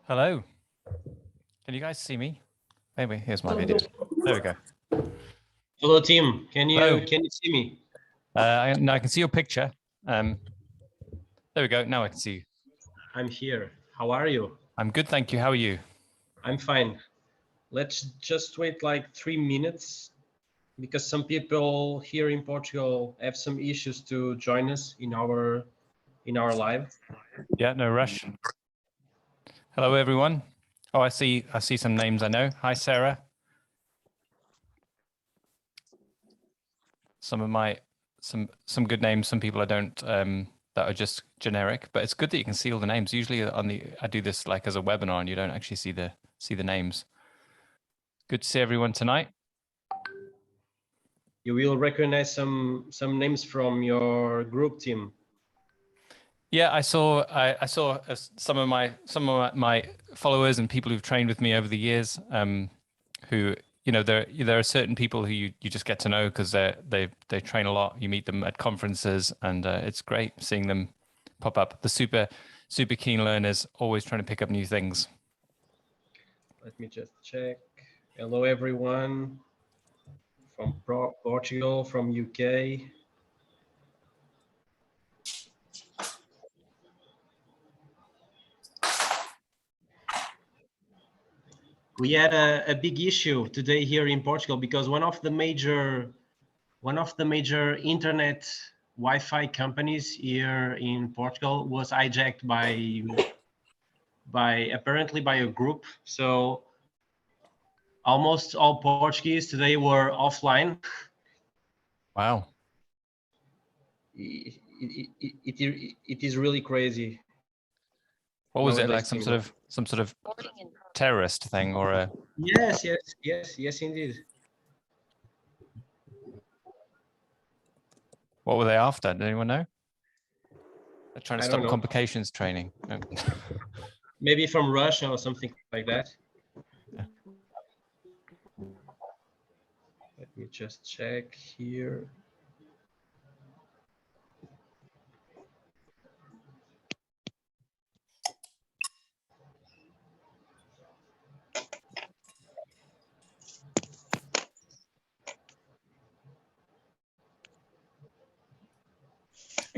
Hello. Can you guys see me? Maybe here's my video. There we go. Hello, Tim. Can Hello. you see me? I can see your picture. There we go. Now I can see you. I'm here. How are you? I'm good, thank you. How are you? I'm fine. Let's just wait like 3 minutes because some people here in Portugal have some issues to join us in our live. Yeah, no rush. Hello, everyone. Oh, I see some names I know. Hi, Sarah. Some good names. Some people I don't that are just generic. But it's good that you can see all the names. Usually I do this like as a webinar, and you don't actually see the names. Good to see everyone tonight. You will recognize some names from your group, Tim. Yeah, I saw some of my followers and people who've trained with me over the years, who, you know, there are certain people who you just get to know because they train a lot. You meet them at conferences, and it's great seeing them pop up. The super keen learners, always trying to pick up new things. Let me just check. Hello, everyone from Portugal, from UK. We had a big issue today here in Portugal because one of the major internet Wi-Fi companies here in Portugal was hijacked apparently by a group. So almost all Portuguese today were offline. Wow. It is really crazy. What was it, like some sort of terrorist thing or a? Yes, indeed. What were they after? Did anyone know? They're trying to stop know. complications training. No. Maybe from Russia or something like that. Yeah. Let me just check here.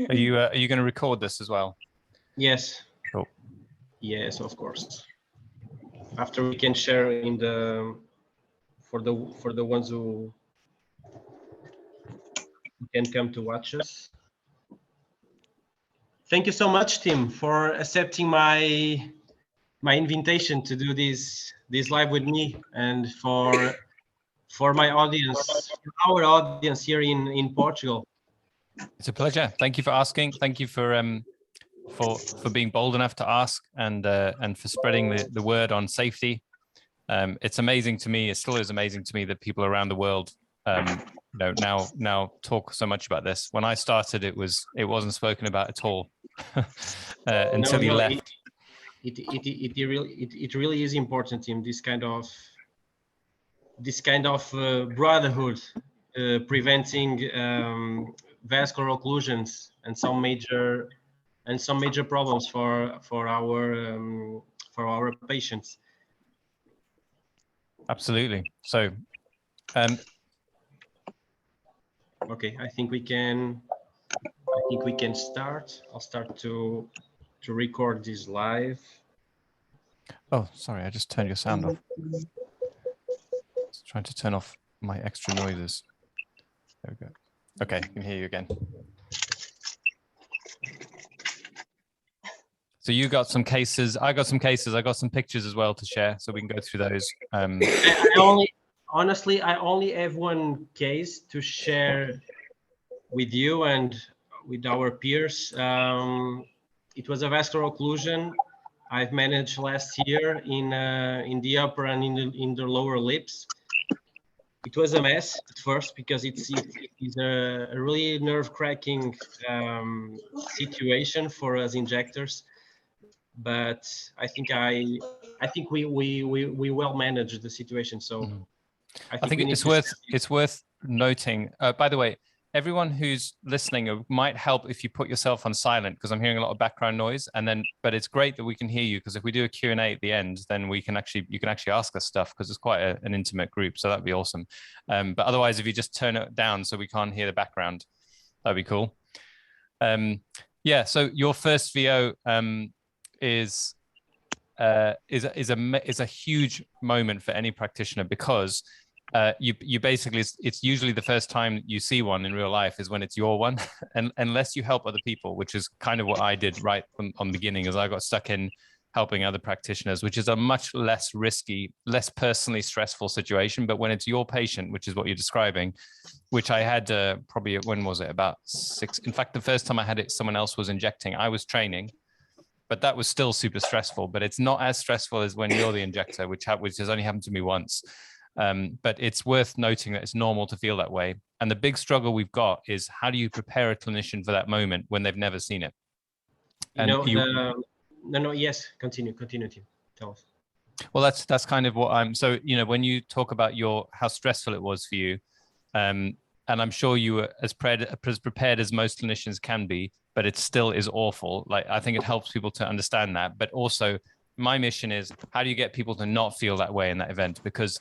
Are you going to record this as well? Yes. Cool. Yes, of course. After we can share in the for the ones who can come to watch us. Thank you so much, Tim, for accepting my invitation to do this live with me, and for my audience, our audience here in Portugal. It's a pleasure. Thank you for asking. Thank you for being bold enough to ask, and for spreading the word on safety. It's amazing to me. It still is amazing to me that people around the world, now talk so much about this. When I started, it wasn't spoken about at all until you left. It really is important, Tim. This kind of brotherhood, preventing vascular occlusions and some major problems for our patients. Absolutely. So, okay, I think we can start. I'll start to record this live. Oh, sorry, I just turned your sound off. Just trying to turn off my extra noises. There we go. Okay, I can hear you again. So you got some cases. I got some cases. I got some pictures as well to share, so we can go through those. Honestly, I only have one case to share with you and with our peers. It was a vascular occlusion I've managed last year in the upper and in the lower lips. It was a mess at first because it is a really nerve-cracking situation for us injectors. But I think we well managed the situation. So I think it's worth noting. By the way, everyone who's listening, it might help if you put yourself on silent, because I'm hearing a lot of background noise. And then, but it's great that we can hear you, because if we do a Q&A at the end, then you can actually ask us stuff, because it's quite an intimate group. So that'd be awesome. But otherwise, if you just turn it down so we can't hear the background, that'd be cool. Yeah. So your first VO is a huge moment for any practitioner, because you basically, it's usually the first time you see one in real life is when it's your one, and unless you help other people, which is kind of what I did right from the beginning, as I got stuck in helping other practitioners, which is a much less risky, less personally stressful situation. But when it's your patient, which is what you're describing, which I had probably, when was it, about 6? In fact, the first time I had it, someone else was injecting. I was training, but that was still super stressful. But it's not as stressful as when you're the injector, which has only happened to me once. But it's worth noting that it's normal to feel that way. And the big struggle we've got is, how do you prepare a clinician for that moment when they've never seen it? Yes, continue, Tim. Tell us. Well, that's kind of what I'm. So, when you talk about how stressful it was for you, and I'm sure you were as prepared as most clinicians can be, but it still is awful. Like, I think it helps people to understand that. But also, my mission is, how do you get people to not feel that way in that event? Because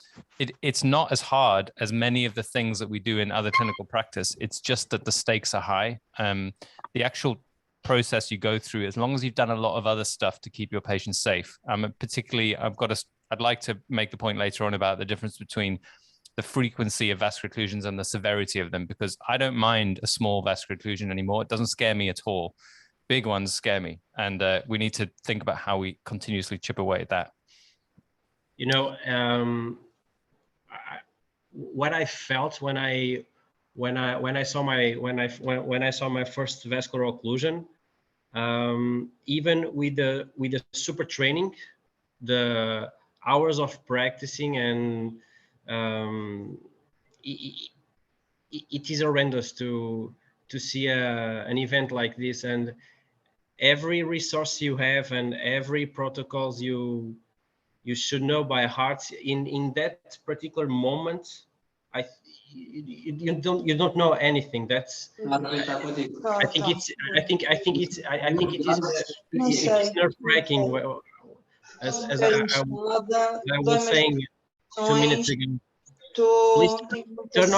it's not as hard as many of the things that we do in other clinical practice. It's just that the stakes are high. The actual process you go through, as long as you've done a lot of other stuff to keep your patients safe. Particularly, I'd like to make the point later on about the difference between the frequency of vascular occlusions and the severity of them, because I don't mind a small vascular occlusion anymore. It doesn't scare me at all. Big ones scare me, and we need to think about how we continuously chip away at that. What I felt when I saw my first vascular occlusion, even with the super training, the hours of practicing, and it is horrendous to see an event like this, and every resource you have and every protocols you should know by heart in that particular moment. You don't know anything. That's I think it is nerve-wracking. As I was saying 2 minutes ago. Please turn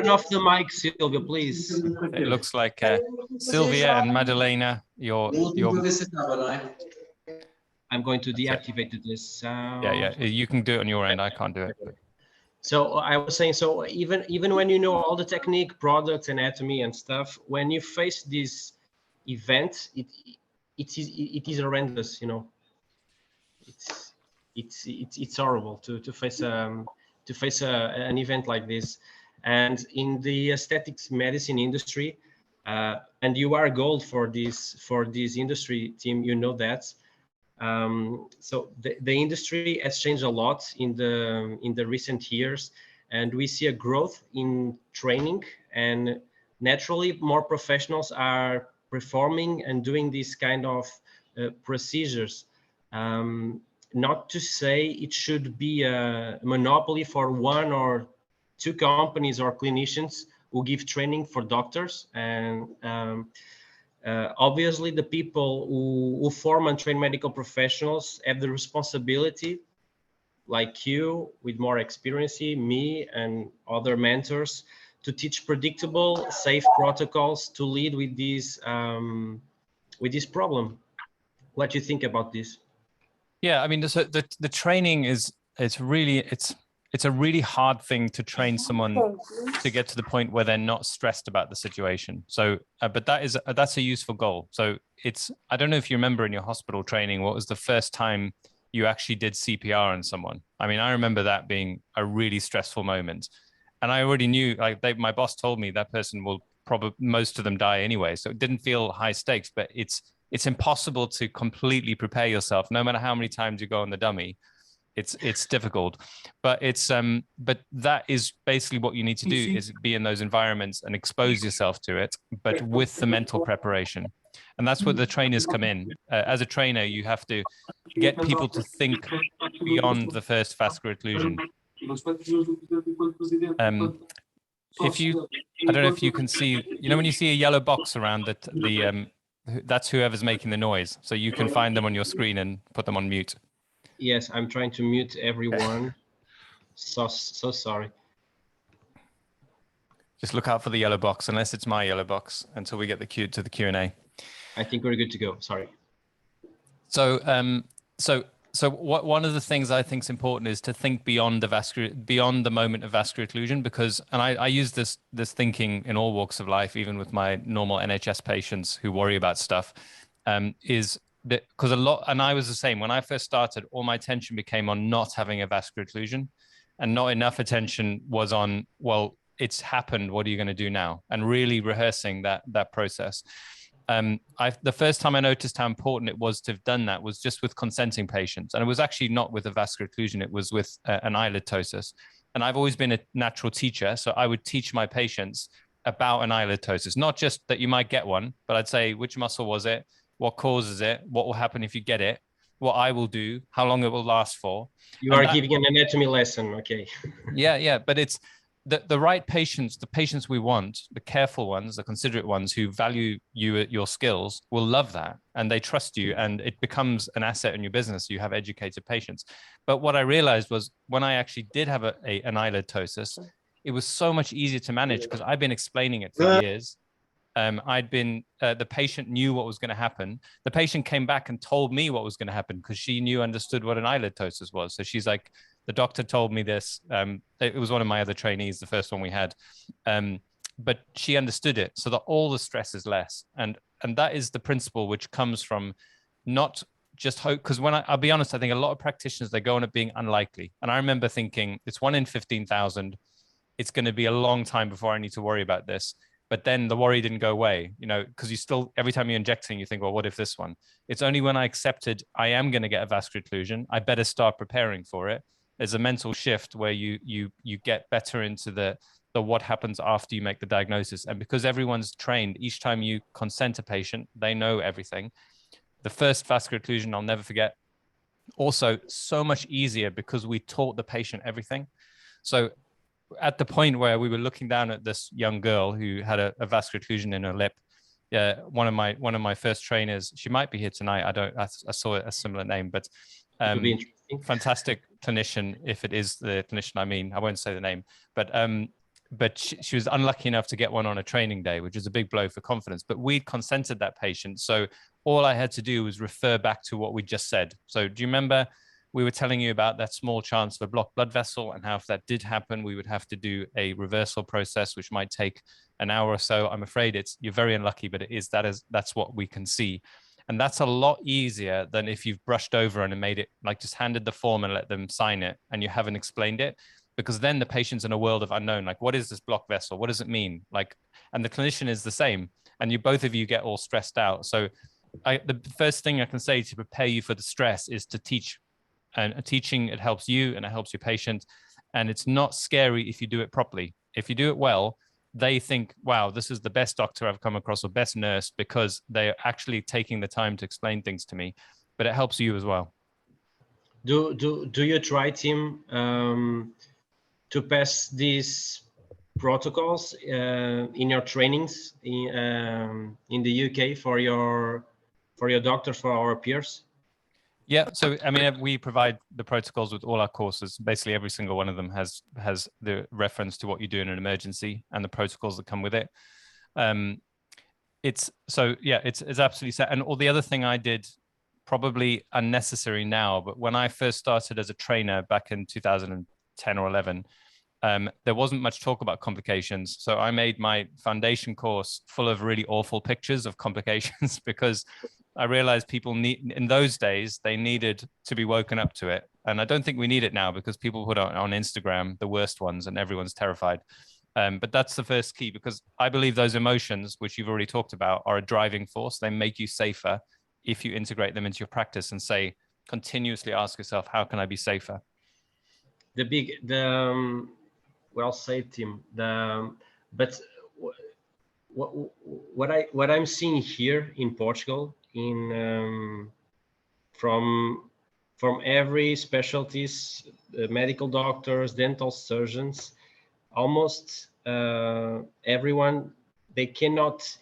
off the mic, Sylvia, please. It looks like Sylvia and Madalena, your I'm going to deactivate this. Yeah, you can do it on your end. I can't do it. So I was saying, so even when you know all the technique, products, anatomy, and stuff, when you face this event, it is horrendous. It's horrible to face an event like this. And in the aesthetics medicine industry, and you are gold for this industry, Tim, that. So the industry has changed a lot in the recent years, and we see a growth in training, and naturally more professionals are performing and doing these kind of procedures. Not to say it should be a monopoly for 1 or 2 companies or clinicians who give training for doctors, and obviously the people who form and train medical professionals have the responsibility, like you with more experience, me and other mentors, to teach predictable, safe protocols to lead with this problem. What do you think about this? Yeah, I mean, the training is, it's a really hard thing to train someone to get to the point where they're not stressed about the situation. So, but that's a useful goal. So I don't know if you remember in your hospital training, what was the first time you actually did CPR on someone? I mean, I remember that being a really stressful moment. And I already knew, like my boss told me that person will probably, most of them die anyway. So it didn't feel high stakes, but it's impossible to completely prepare yourself, no matter how many times you go on the dummy. It's difficult, but but that is basically what you need to do, is be in those environments and expose yourself to it, but with the mental preparation. And that's where the trainers come in. As a trainer, you have to get people to think beyond the first vascular occlusion. if you, I don't know if you can see, you know, when you see a yellow box around that's whoever's making the noise. So you can find them on your screen and put them on mute. Yes, I'm trying to mute everyone. So sorry. Just look out for the yellow box, unless it's my yellow box, until we get the Q to the Q&A. I think we're good to go. Sorry. So, one of the things I think is important is to think beyond the moment of vascular occlusion, because, and I use this thinking in all walks of life, even with my normal NHS patients who worry about stuff, is that because and I was the same when I first started, all my attention became on not having a vascular occlusion, and not enough attention was on, well, it's happened, what are you going to do now? And really rehearsing that process. The first time I noticed how important it was to have done that was just with consenting patients. And it was actually not with a vascular occlusion, it was with an eyelid ptosis. And I've always been a natural teacher, so I would teach my patients about an eyelid ptosis, not just that you might get one, but I'd say, which muscle was it? What causes it? What will happen if you get it? What I will do, how long it will last for. You are giving an anatomy lesson, okay. Yeah, but it's the right patients, the patients we want, the careful ones, the considerate ones who value your skills will love that, and they trust you, and it becomes an asset in your business. You have educated patients. But what I realized was when I actually did have an eyelid ptosis, it was so much easier to manage because I've been explaining it for years. The patient knew what was going to happen. The patient came back and told me what was going to happen because she understood what an eyelid ptosis was. So she's like, the doctor told me this. It was one of my other trainees, the first one we had. But she understood it, so that all the stress is less. And that is the principle which comes from not just hope. Because I'll be honest, I think a lot of practitioners, they go on it being unlikely. And I remember thinking, it's 1 in 15,000. It's going to be a long time before I need to worry about this. But then the worry didn't go away, you know, because you still, every time you're injecting, you think, well, what if this one? It's only when I accepted I am going to get a vascular occlusion, I better start preparing for it. There's a mental shift where you get better into the what happens after you make the diagnosis. And because everyone's trained, each time you consent a patient, they know everything. The first vascular occlusion, I'll never forget. Also, so much easier because we taught the patient everything. So at the point where we were looking down at this young girl who had a vascular occlusion in her lip, one of my first trainers, she might be here tonight. I saw a similar name, but fantastic clinician. If it is the clinician, I mean, I won't say the name, but she was unlucky enough to get one on a training day, which is a big blow for confidence. But we'd consented that patient, so all I had to do was refer back to what we just said. So do you remember? We were telling you about that small chance of a blocked blood vessel, and how if that did happen, we would have to do a reversal process, which might take an hour or so. I'm afraid you're very unlucky, but that's what we can see. And that's a lot easier than if you've brushed over and made it, like just handed the form and let them sign it and you haven't explained it, because then the patient's in a world of unknown. Like, what is this blocked vessel? What does it mean? Like, and the clinician is the same, and both of you get all stressed out. So the first thing I can say to prepare you for the stress is to teach. And teaching, it helps you and it helps your patient. And it's not scary if you do it properly. If you do it well, they think, wow, this is the best doctor I've come across, or best nurse, because they're actually taking the time to explain things to me. But it helps you as well. Do you try, Tim, to pass these protocols in your trainings in the UK for your doctors, for our peers? Yeah, so I mean, we provide the protocols with all our courses. Basically, every single one of them has the reference to what you do in an emergency and the protocols that come with it. It's absolutely set. And all the other thing I did, probably unnecessary now, but when I first started as a trainer back in 2010 or 11, there wasn't much talk about complications. So I made my foundation course full of really awful pictures of complications because I realized people in those days, they needed to be woken up to it. And I don't think we need it now, because people put on Instagram the worst ones and everyone's terrified. But that's the first key, because I believe those emotions, which you've already talked about, are a driving force. They make you safer if you integrate them into your practice and continuously ask yourself, how can I be safer? Well said, Tim. But what I'm seeing here in Portugal, from every specialties, medical doctors, dental surgeons, almost everyone, they cannot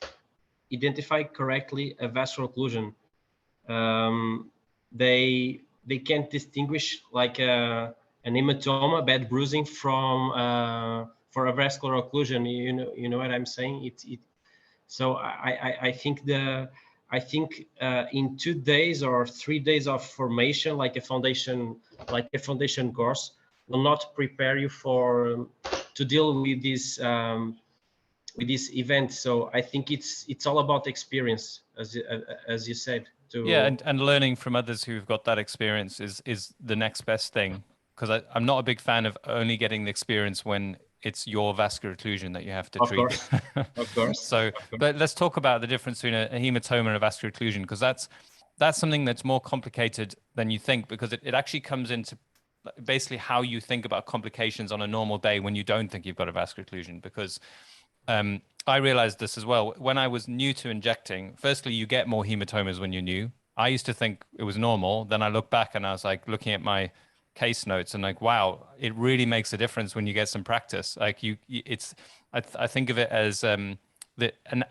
identify correctly a vascular occlusion. They can't distinguish like an hematoma, bad bruising, from for a vascular occlusion. You know what I'm saying? So I think in 2 days or 3 days of formation, like a foundation course, will not prepare you for to deal with this event. So I think it's all about experience, as you said. Yeah, and learning from others who've got that experience is the next best thing. Because I'm not a big fan of only getting the experience when it's your vascular occlusion that you have to treat. Of course. So, but let's talk about the difference between a hematoma and a vascular occlusion, because that's something that's more complicated than you think, because it actually comes into basically how you think about complications on a normal day when you don't think you've got a vascular occlusion. Because I realized this as well. When I was new to injecting, firstly, you get more hematomas when you're new. I used to think it was normal. Then I looked back and I was like looking at my case notes and like, wow, it really makes a difference when you get some practice. Like I think of it as an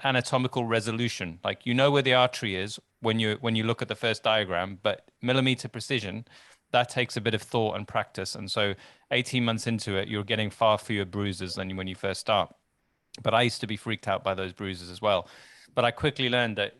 anatomical resolution. Like, you know where the artery is when you look at the first diagram, but millimeter precision, that takes a bit of thought and practice. And so 18 months into it, you're getting far fewer bruises than when you first start. But I used to be freaked out by those bruises as well. But I quickly learned that,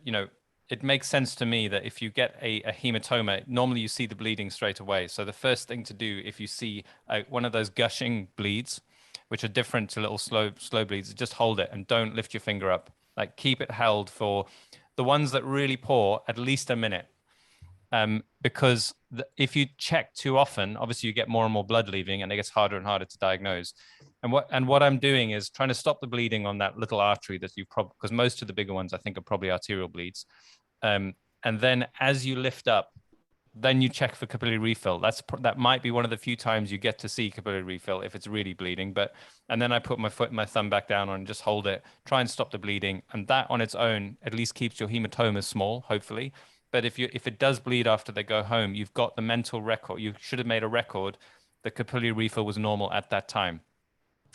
it makes sense to me that if you get a hematoma, normally you see the bleeding straight away. So the first thing to do, if you see one of those gushing bleeds, which are different to little slow bleeds, just hold it and don't lift your finger up. Like, keep it held for the ones that really pour at least a minute. Because if you check too often, obviously you get more and more blood leaving, and it gets harder and harder to diagnose. And what I'm doing is trying to stop the bleeding on that little artery that you've probably, because most of the bigger ones I think are probably arterial bleeds. And then as you lift up, then you check for capillary refill. That might be one of the few times you get to see capillary refill if it's really bleeding. And then I put my thumb back down on and just hold it, try and stop the bleeding, and that on its own at least keeps your hematomas small, hopefully. But if it does bleed after they go home, you've got the mental record. You should have made a record that capillary refill was normal at that time.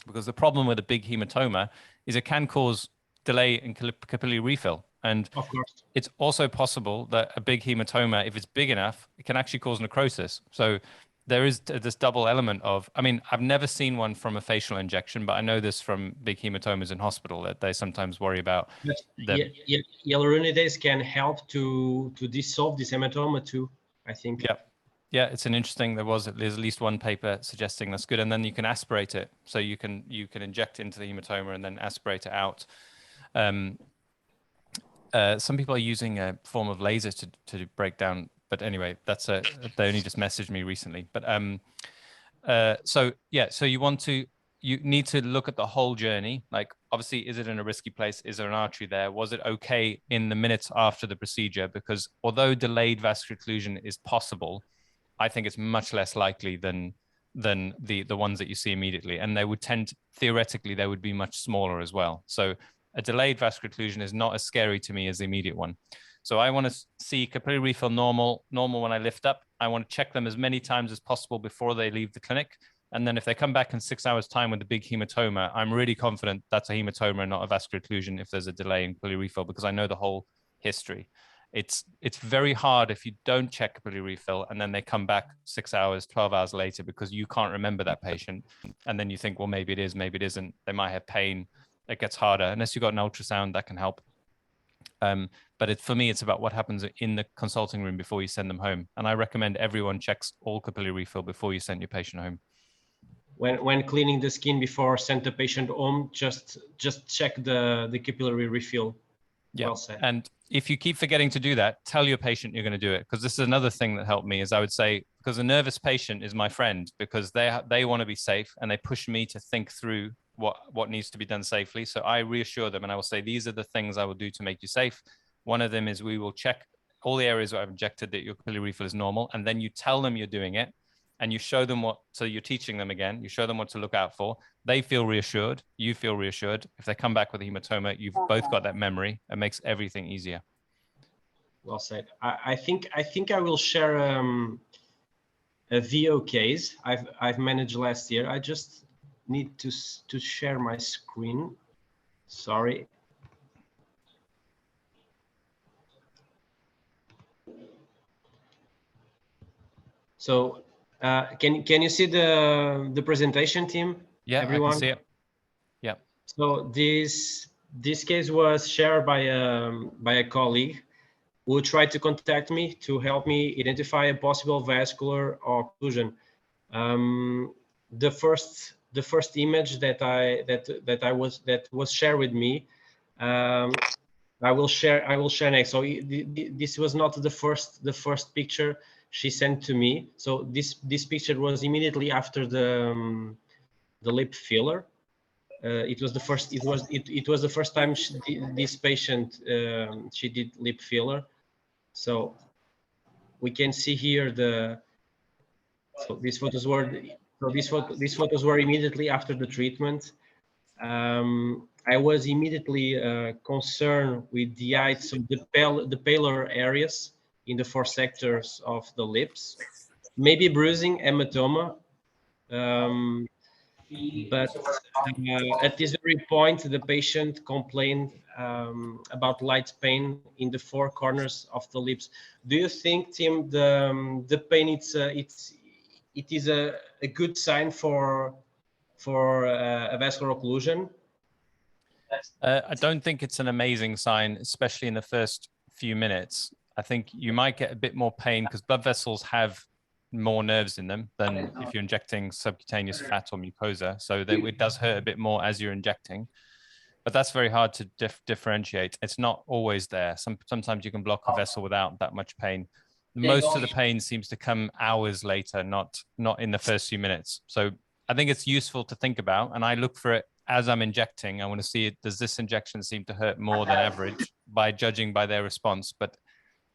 Because the problem with a big hematoma is it can cause delay in capillary refill. And of course, it's also possible that a big hematoma, if it's big enough, it can actually cause necrosis. So there is this double element of, I've never seen one from a facial injection, but I know this from big hematomas in hospital that they sometimes worry about. Hyaluronidase can help to dissolve this hematoma too, I think. Yeah, it's an interesting. There's at least one paper suggesting that's good, and then you can aspirate it. So you can inject into the hematoma and then aspirate it out. Some people are using a form of laser to break down, but anyway, they only just messaged me recently. But so you need to look at the whole journey. Like, obviously, is it in a risky place? Is there an artery there? Was it okay in the minutes after the procedure? Because although delayed vascular occlusion is possible, I think it's much less likely than the ones that you see immediately. And they would theoretically, they would be much smaller as well. So a delayed vascular occlusion is not as scary to me as the immediate one. So I want to see capillary refill normal when I lift up. I want to check them as many times as possible before they leave the clinic. And then if they come back in 6 hours' time with a big hematoma, I'm really confident that's a hematoma and not a vascular occlusion if there's a delay in capillary refill, because I know the whole history. It's very hard if you don't check capillary refill and then they come back 6 hours, 12 hours later because you can't remember that patient. And then you think, well, maybe it is, maybe it isn't. They might have pain. It gets harder. Unless you've got an ultrasound, that can help. But for me, it's about what happens in the consulting room before you send them home. And I recommend everyone checks all capillary refill before you send your patient home. When cleaning the skin before send the patient home, just check the capillary refill. Yeah. Well said. And if you keep forgetting to do that, tell your patient you're going to do it. Because this is another thing that helped me, is I would say, because a nervous patient is my friend, because they want to be safe and they push me to think through what needs to be done safely. So I reassure them and I will say, these are the things I will do to make you safe. One of them is we will check all the areas where I've injected that your capillary refill is normal. And then you tell them you're doing it and you show them so you're teaching them again, you show them what to look out for. They feel reassured. You feel reassured. If they come back with a hematoma, you've both got that memory. It makes everything easier. Well said. I think I will share a VO case I've managed last year. I just need to share my screen. Sorry. So can you see the presentation, team? Yeah, everyone? I can see it. Yeah. So this case was shared by a colleague who tried to contact me to help me identify a possible vascular occlusion. The first image that was shared with me, I will share next. So this was not the first picture she sent to me. So this picture was immediately after the lip filler. It was the first time this patient she did lip filler. So we can see here these photos were immediately after the treatment. I was immediately concerned with the height, so the paler areas in the 4 sectors of the lips, maybe bruising, hematoma, but at this very point, the patient complained about light pain in the 4 corners of the lips. Do you think, Tim, the pain it is a good sign for a vascular occlusion? I don't think it's an amazing sign, especially in the first few minutes. I think you might get a bit more pain because blood vessels have more nerves in them than if you're injecting subcutaneous fat or mucosa. So that it does hurt a bit more as you're injecting, but that's very hard to differentiate. It's not always there. Sometimes you can block a vessel without that much pain. Most of the pain seems to come hours later, not in the first few minutes. So I think it's useful to think about, and I look for it as I'm injecting. I want to see, does this injection seem to hurt more than average by judging by their response, but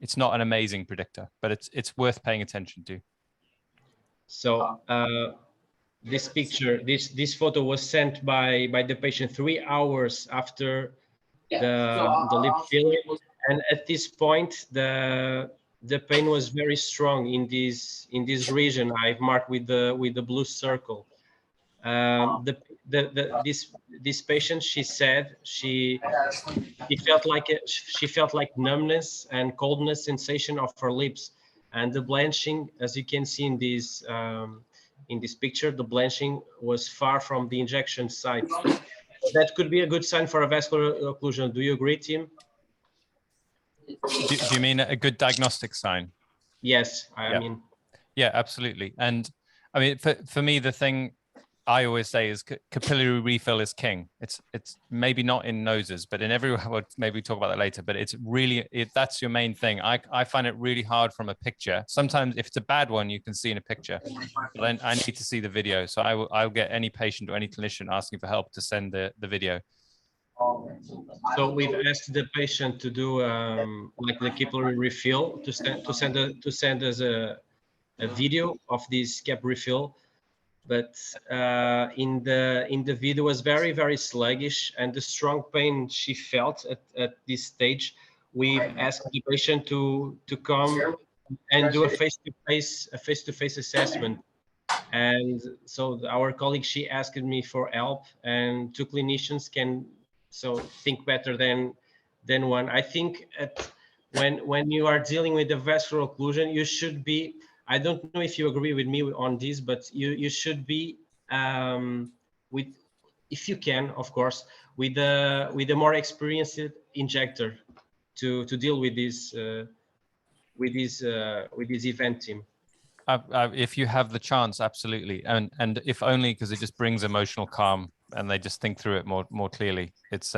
it's not an amazing predictor, but it's worth paying attention to. So this picture, this photo was sent by the patient 3 hours after the lip filler, and at this point the pain was very strong in this region I've marked with the blue circle. This patient, she said she felt like numbness and coldness sensation of her lips, and the blanching, as you can see in this picture, the blanching was far from the injection site. That could be a good sign for a vascular occlusion. Do you agree, Tim? Do you mean a good diagnostic sign? Yes, I mean. Yeah, absolutely. And I mean, for me, the thing I always say is capillary refill is king. It's maybe not in noses, but in everywhere. We'll maybe talk about that later. But it's really, that's your main thing. I find it really hard from a picture. Sometimes if it's a bad one, you can see in a picture. But then I need to see the video. So I'll get any patient or any clinician asking for help to send the video. So we've asked the patient to do like the capillary refill to send us a video of this cap refill. But in the video was very, very sluggish, and the strong pain she felt at this stage, we've asked the patient to come and do a face-to-face assessment. And so our colleague, she asked me for help, and 2 clinicians can think better than one. I think when you are dealing with the vascular occlusion, you should be, I don't know if you agree with me on this, but you should be with, if you can, of course, with a more experienced injector to deal with this event, team. If you have the chance, absolutely, and if only because it just brings emotional calm and they just think through it more clearly. It's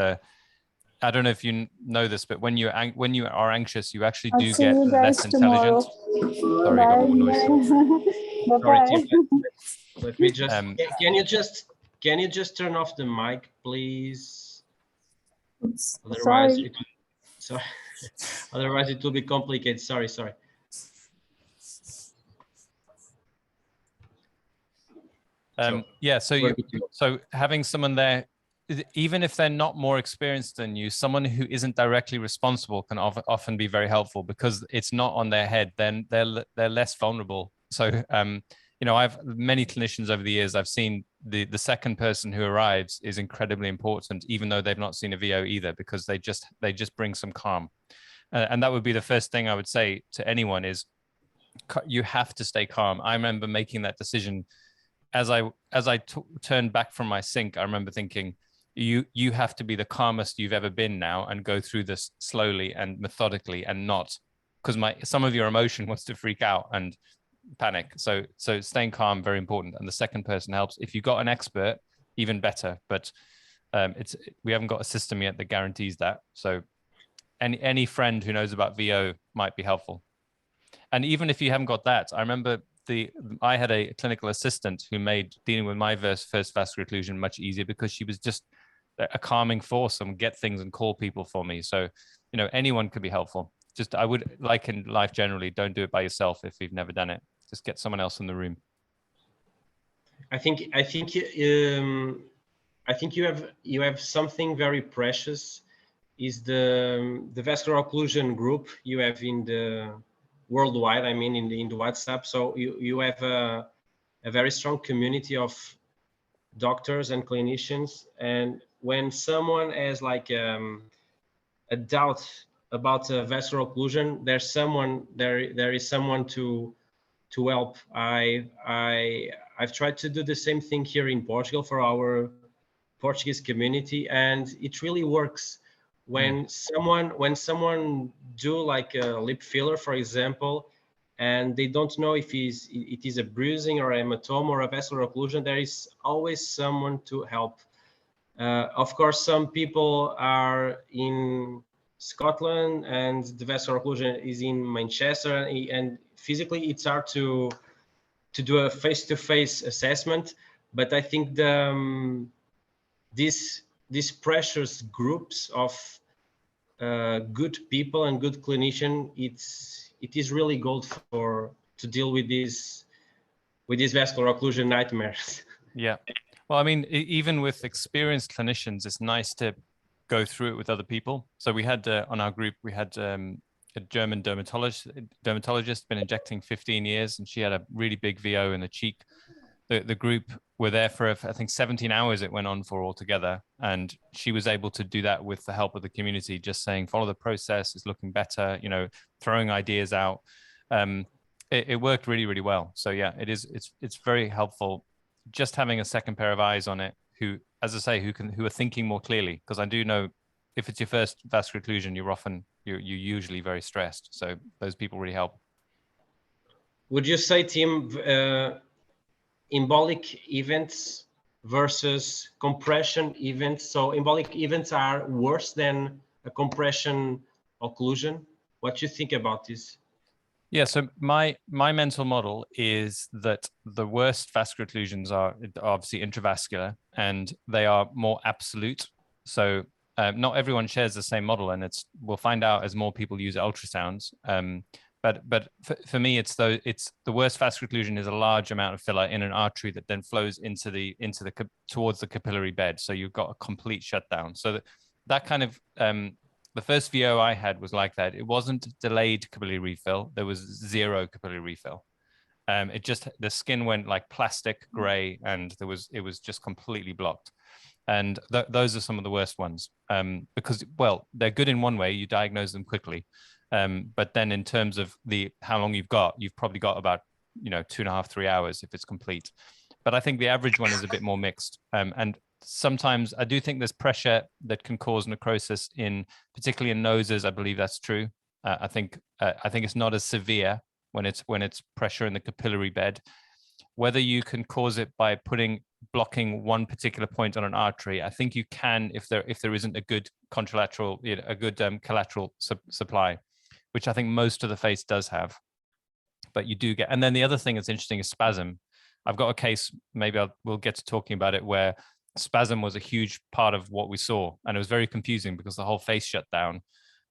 I don't know if you know this, but when you are anxious, you actually do get less intelligent. Sorry, I got more noise. Sorry, Tim. Let me just. Can you just turn off the mic, please? Otherwise, otherwise it will be complicated. Sorry. Yeah. So having someone there, even if they're not more experienced than you, someone who isn't directly responsible can often be very helpful because it's not on their head. Then they're less vulnerable. So you know, I've many clinicians over the years, I've seen the second person who arrives is incredibly important, even though they've not seen a VO either, because they just bring some calm. And that would be the first thing I would say to anyone is you have to stay calm. I remember making that decision as I turned back from my sink. I remember thinking, you have to be the calmest you've ever been now and go through this slowly and methodically, and not because some of your emotion wants to freak out and panic. So staying calm, very important. And the second person helps. If you've got an expert, even better. But we haven't got a system yet that guarantees that. So any friend who knows about VO might be helpful. And even if you haven't got that, I remember I had a clinical assistant who made dealing with my first vascular occlusion much easier, because she was just a calming force and get things and call people for me. So, you know, anyone could be helpful. Just, I would, like in life generally, don't do it by yourself if you've never done it. Just get someone else in the room. I think you have something very precious, is the vascular occlusion group you have in the worldwide. I mean, in the WhatsApp. So you have a very strong community of doctors and clinicians, and when someone has like a doubt about vascular occlusion, there is someone to help. I've tried to do the same thing here in Portugal for our Portuguese community, and it really works. When someone do like a lip filler, for example, and they don't know if it is a bruising or a hematoma or a vascular occlusion, there is always someone to help. Of course, some people are in Scotland and the vascular occlusion is in Manchester, and physically it's hard to do a face-to-face assessment. But I think these precious groups of good people and good clinician, it is really gold to deal with these vascular occlusion nightmares. Yeah. Well, I mean, even with experienced clinicians, it's nice to go through it with other people. So we had on our group, we had a German dermatologist, been injecting 15 years, and she had a really big VO in the cheek. The group were there for, I think, 17 hours it went on for altogether. And she was able to do that with the help of the community, just saying, follow the process, it's looking better, you know, throwing ideas out. It worked really, really well. So yeah, it's very helpful just having a second pair of eyes on it, who, as I say, who are thinking more clearly. Because I do know if it's your first vascular occlusion, you're usually very stressed. So those people really help. Would you say, Tim, embolic events versus compression events? So embolic events are worse than a compression occlusion. What do you think about this? Yeah, so my mental model is that the worst vascular occlusions are obviously intravascular, and they are more absolute. So not everyone shares the same model, and we'll find out as more people use ultrasounds. But for me, it's the worst vascular occlusion is a large amount of filler in an artery that then flows towards the capillary bed. So you've got a complete shutdown. So that kind of the first VO I had was like that. It wasn't delayed capillary refill. There was zero capillary refill. The skin went like plastic gray, and it was just completely blocked. And those are some of the worst ones, because, well, they're good in one way. You diagnose them quickly. But then in terms of how long you've probably got about, 2.5, 3 hours if it's complete. But I think the average one is a bit more mixed. And sometimes I do think there's pressure that can cause necrosis particularly in noses. I believe that's true. I think it's not as severe when it's pressure in the capillary bed. Whether you can cause it by blocking one particular point on an artery, I think you can if there isn't a good contralateral, collateral supply, which I think most of the face does have. But you do get, and then the other thing that's interesting is spasm. I've got a case, maybe we'll get to talking about it, where spasm was a huge part of what we saw, and it was very confusing because the whole face shut down.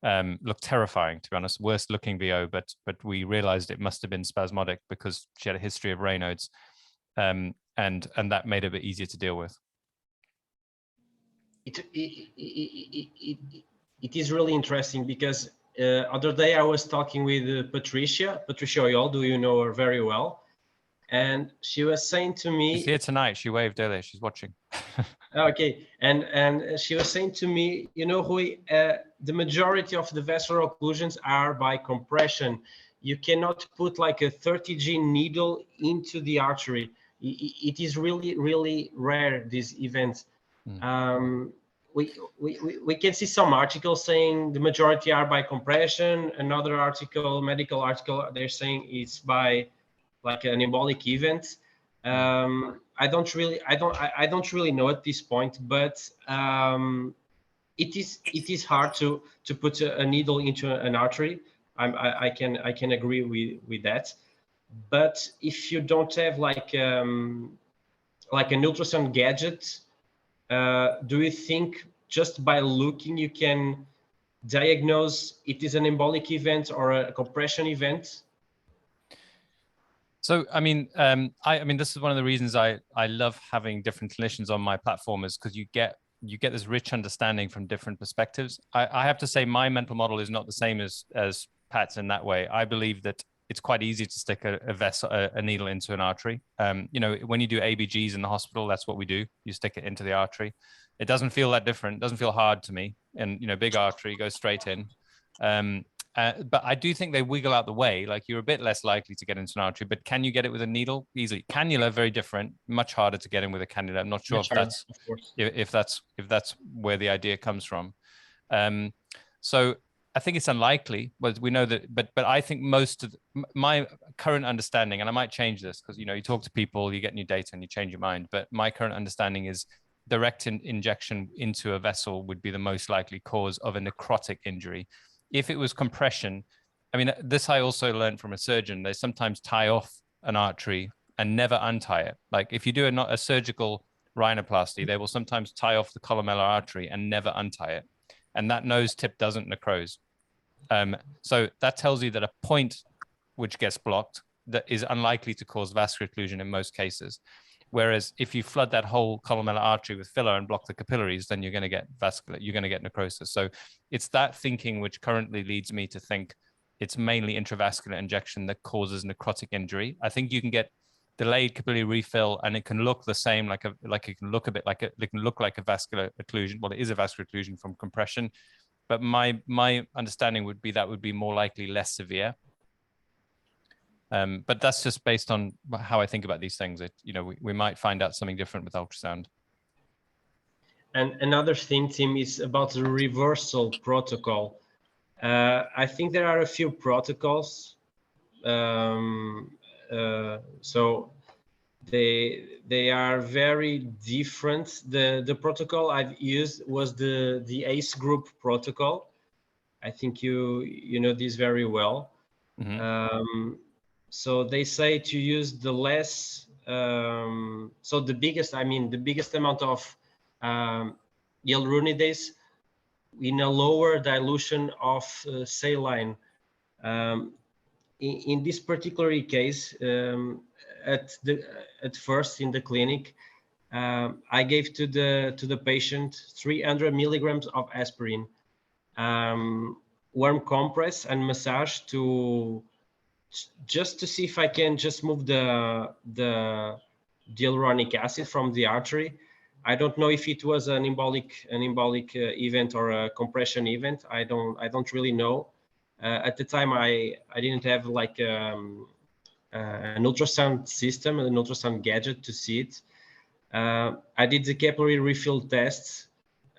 Looked terrifying, to be honest. Worst looking VO, but we realized it must have been spasmodic because she had a history of Raynaud's, and that made it a bit easier to deal with. It is really interesting because other day I was talking with Patricia Oyol. Do you know her very well? and she was saying to me, she's here tonight. She waved earlier. She's watching. okay, and she was saying to me, you know, Rui, the majority of the vascular occlusions are by compression. You cannot put like a 30G needle into the artery. It is really, really rare, these events. We can see some articles saying the majority are by compression. Another article, medical article, they're saying it's by like an embolic event. I don't really know at this point, but it is hard to put a needle into an artery. I can agree with that. But if you don't have like an ultrasound gadget, do you think just by looking you can diagnose it is an embolic event or a compression event? So, I mean, this is one of the reasons I love having different clinicians on my platform, is because you get this rich understanding from different perspectives. I have to say my mental model is not the same as Pat's in that way. I believe that it's quite easy to stick a needle into an artery. You know, when you do ABGs in the hospital, that's what we do. You stick it into the artery. It doesn't feel that different. It doesn't feel hard to me. And, you know, big artery goes straight in. But I do think they wiggle out the way. Like, you're a bit less likely to get into an artery, but can you get it with a needle? Easily. Cannula, very different, much harder to get in with a cannula. I'm not sure if that's where the idea comes from. So I think it's unlikely, but we know that. But I think most of my current understanding, and I might change this because, you know, you talk to people, you get new data, and you change your mind. But my current understanding is direct injection into a vessel would be the most likely cause of a necrotic injury. If it was compression, I mean, this I also learned from a surgeon. They sometimes tie off an artery and never untie it. Like, if you do a surgical rhinoplasty, they will sometimes tie off the columellar artery and never untie it. And that nose tip doesn't necrose. So that tells you that a point which gets blocked that is unlikely to cause vascular occlusion in most cases. Whereas if you flood that whole columellar artery with filler and block the capillaries, then you're going to get necrosis. So it's that thinking which currently leads me to think it's mainly intravascular injection that causes necrotic injury. I think you can get delayed capillary refill, and it can look the same, it can look like a vascular occlusion. Well, it is a vascular occlusion from compression, but my understanding would be that would be more likely less severe. But that's just based on how I think about these things. You know, we might find out something different with ultrasound. And another thing, Tim, is about the reversal protocol. I think there are a few protocols. So they are very different. The protocol I've used was the ACE group protocol. I think you know this very well. Mm-hmm. So they say to use the less, so the biggest amount of hyaluronidase in a lower dilution of saline. In this particular case, at first in the clinic, I gave to the patient 300 milligrams of aspirin, warm compress and massage just to see if I can just move the hyaluronic acid from the artery. I don't know if it was an embolic event or a compression event. I don't really know. At the time, I didn't have like an ultrasound system, an ultrasound gadget to see it. I did the capillary refill tests,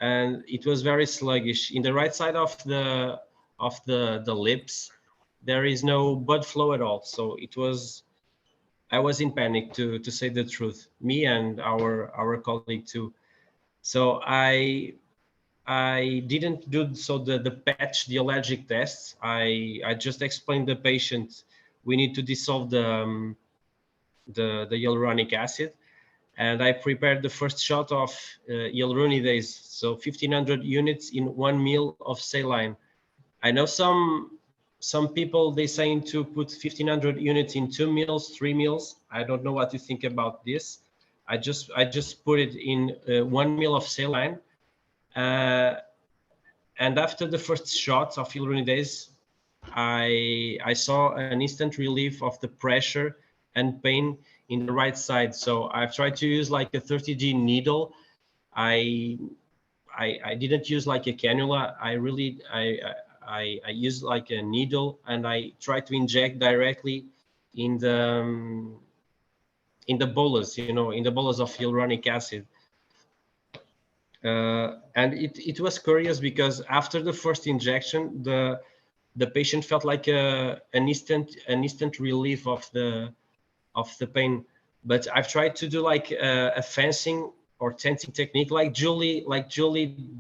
and it was very sluggish. In the right side of the lips, there is no blood flow at all. So I was in panic, to say the truth, me and our colleague too. So I didn't do the allergic tests. I just explained the patient we need to dissolve the hyaluronic acid, and I prepared the first shot of hyaluronidase, so 1500 units in 1 ml of saline. I know some people, they saying to put 1500 units in 2 mils, 3 mils. I don't know what you think about this. I just put it in 1 ml of saline. And after the first shot of hyaluronidase, I saw an instant relief of the pressure and pain in the right side. So I've tried to use like a 30G needle. I didn't use like a cannula. I use like a needle, and I try to inject directly in the bolus, you know, in the bolus of hyaluronic acid. And it was curious because after the first injection, the patient felt like an instant relief of the pain. But I've tried to do like a fencing or tensing technique like Julie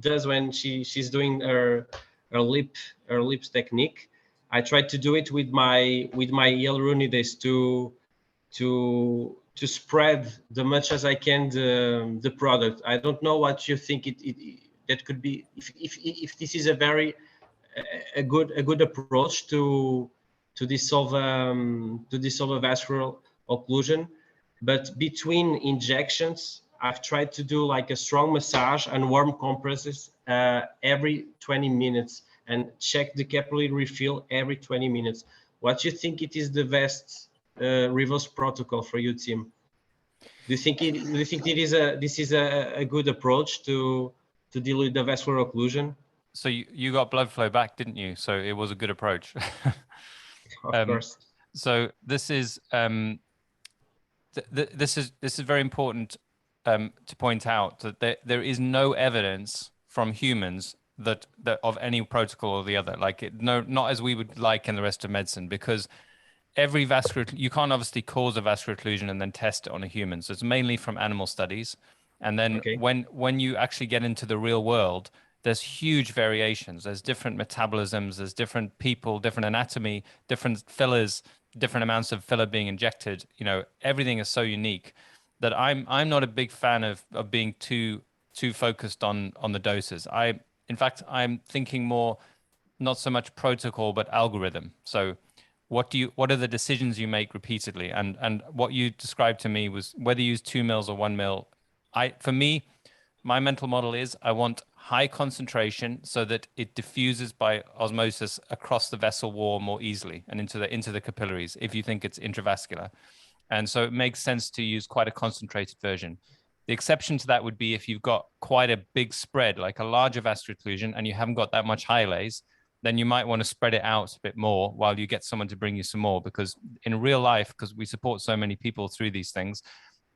does when she's doing her lips technique. I tried to do it with my hyaluronidase to spread the much as I can the product. I don't know what you think that could be, if this is a good approach to dissolve a vascular occlusion. But between injections, I've tried to do like a strong massage and warm compresses every 20 minutes and check the capillary refill every 20 minutes. What do you think it is the best reverse protocol for you, Tim? Do you think this is a good approach to deal with the vascular occlusion? So you got blood flow back, didn't you? So it was a good approach. Of course. So this is this is very important to point out that there is no evidence from humans that of any protocol or the other. Like not as we would like in the rest of medicine, because every you can't obviously cause a vascular occlusion and then test it on a human. So it's mainly from animal studies. And then when you actually get into the real world, there's huge variations. There's different metabolisms, there's different people, different anatomy, different fillers, different amounts of filler being injected. You know, everything is so unique that I'm not a big fan of being too focused on the doses. In fact, I'm thinking more not so much protocol but algorithm. So what are the decisions you make repeatedly? And what you described to me was whether you use 2 mils or 1 mil. For me, my mental model is I want high concentration so that it diffuses by osmosis across the vessel wall more easily and into the capillaries if you think it's intravascular. And so it makes sense to use quite a concentrated version. The exception to that would be if you've got quite a big spread, like a larger vascular occlusion, and you haven't got that much hyalase, then you might want to spread it out a bit more while you get someone to bring you some more. Because in real life, because we support so many people through these things,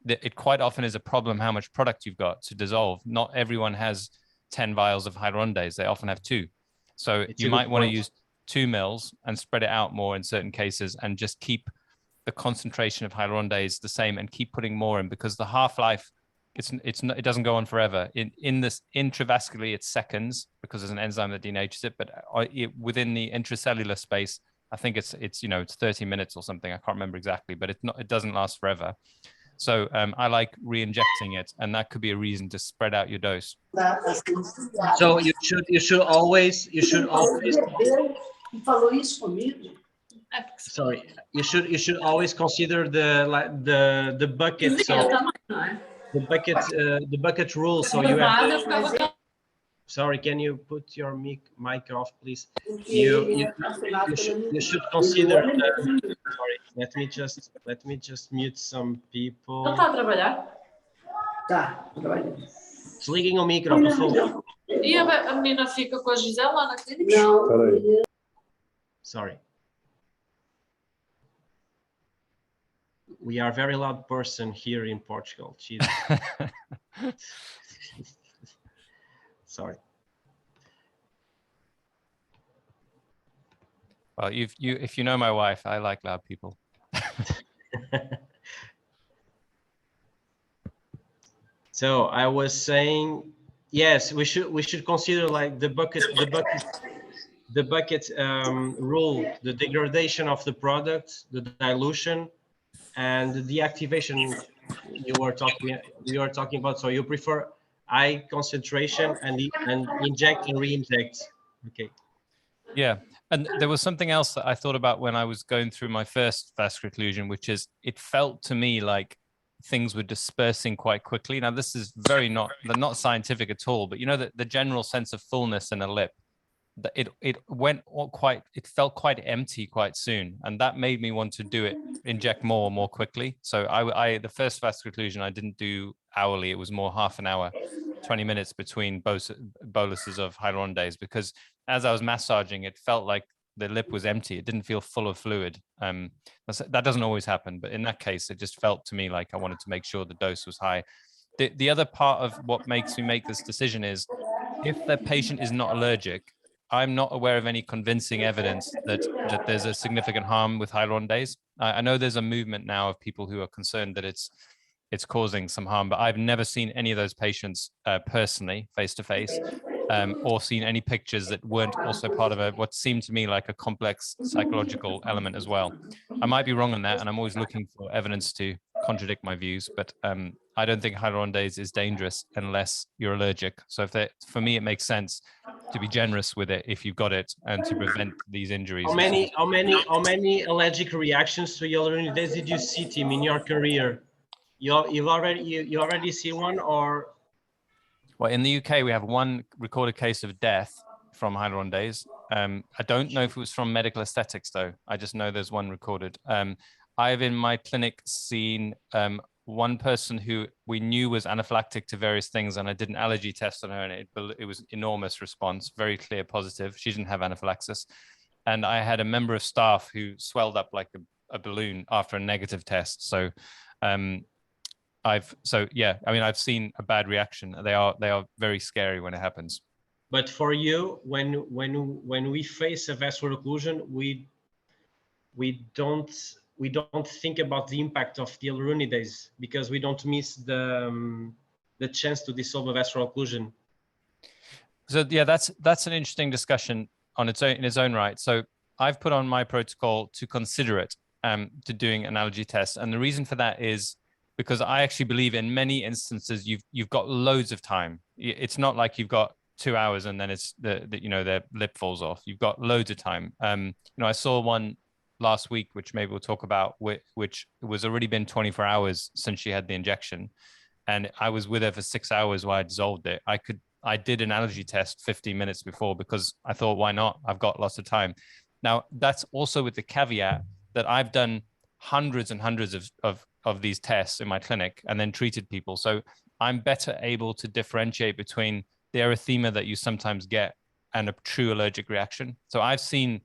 it quite often is a problem how much product you've got to dissolve. Not everyone has 10 vials of hyaluronidase. They often have 2. So you might want to use 2 mils and spread it out more in certain cases and just keep the concentration of hyaluronidase the same and keep putting more in, because the half-life, it doesn't go on forever. In this intravascularly, it's seconds because there's an enzyme that denatures it, but within the intracellular space, I think it's 30 minutes or something. I can't remember exactly, but it doesn't last forever. So I like re-injecting it, and that could be a reason to spread out your dose. So you should always. Sorry, you should always consider the bucket. So the bucket rule. So you have. Sorry, can you put your mic off, please? You should consider. Sorry, let me just mute some people. Não tá a trabalhar? Tá, trabalhando. Desliguem o micro, por favor. E a menina fica com a Gisela lá na clínica? Não. Sorry. We are a very loud person here in Portugal. Sorry. Well, if you know my wife, I like loud people. So I was saying, yes, we should consider like the bucket rule, the degradation of the product, the dilution, and the deactivation you were talking about. So you prefer high concentration and inject and re-inject. Okay. Yeah. And there was something else that I thought about when I was going through my first vascular occlusion, which is it felt to me like things were dispersing quite quickly. Now, this is not scientific at all, but you know, the general sense of fullness in a lip, it felt quite empty quite soon, and that made me want to inject more quickly. So the first vascular occlusion I didn't do hourly; it was more half an hour, 20 minutes between boluses of hyaluronidase, because as I was massaging, it felt like the lip was empty. It didn't feel full of fluid. That doesn't always happen, but in that case, it just felt to me like I wanted to make sure the dose was high. The other part of what makes me make this decision is if the patient is not allergic, I'm not aware of any convincing evidence that there's a significant harm with hyaluronidase. I know there's a movement now of people who are concerned that it's causing some harm, but I've never seen any of those patients personally, face to face, or seen any pictures that weren't also part of what seemed to me like a complex psychological element as well. I might be wrong on that, and I'm always looking for evidence to contradict my views, but I don't think hyaluronidase is dangerous unless you're allergic. So for me, it makes sense to be generous with it if you've got it and to prevent these injuries. How many allergic reactions to hyaluronidase did you see, Tim, in your career? You already see one, or? Well, in the UK, we have one recorded case of death from hyaluronidase. I don't know if it was from medical aesthetics, though. I just know there's one recorded. I've in my clinic seen one person who we knew was anaphylactic to various things, and I did an allergy test on her, and it was enormous response, very clear positive. She didn't have anaphylaxis. And I had a member of staff who swelled up like a balloon after a negative test. So I've seen a bad reaction. They are very scary when it happens. But for you, when we face a vascular occlusion, we don't think about the impact of the hyaluronidase because we don't miss the chance to dissolve a vascular occlusion. So yeah, that's an interesting discussion in its own right. So I've put on my protocol to consider it to doing an allergy test, and the reason for that is because I actually believe in many instances you've got loads of time. It's not like you've got 2 hours and then it's their lip falls off. You've got loads of time. I saw one last week, which maybe we'll talk about, which was already been 24 hours since she had the injection, and I was with her for 6 hours while I dissolved it. I did an allergy test 15 minutes before because I thought, why not? I've got lots of time. Now that's also with the caveat that I've done hundreds and hundreds of these tests in my clinic and then treated people. So I'm better able to differentiate between the erythema that you sometimes get and a true allergic reaction. So I've seen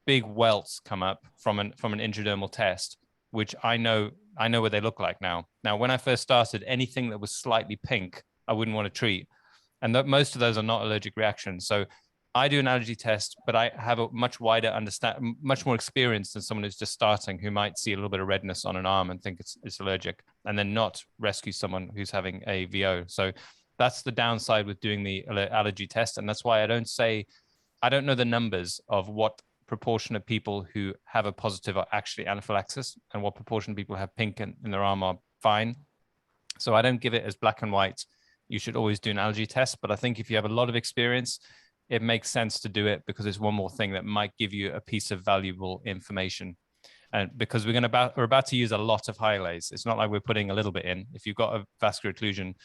big welts come up from an intradermal test, which I know what they look like now. Now, when I first started, anything that was slightly pink, I wouldn't want to treat. And most of those are not allergic reactions. So I do an allergy test, but I have a much wider much more experience than someone who's just starting, who might see a little bit of redness on an arm and think it's allergic, and then not rescue someone who's having a VO. So that's the downside with doing the allergy test. And that's why I don't know the numbers of what proportion of people who have a positive are actually anaphylaxis and what proportion of people have pink in their arm are fine. So I don't give it as black and white. You should always do an allergy test. But I think if you have a lot of experience, it makes sense to do it because it's one more thing that might give you a piece of valuable information. And because we're about to use a lot of hyalase, it's not like we're putting a little bit in. If you've got a vascular occlusion,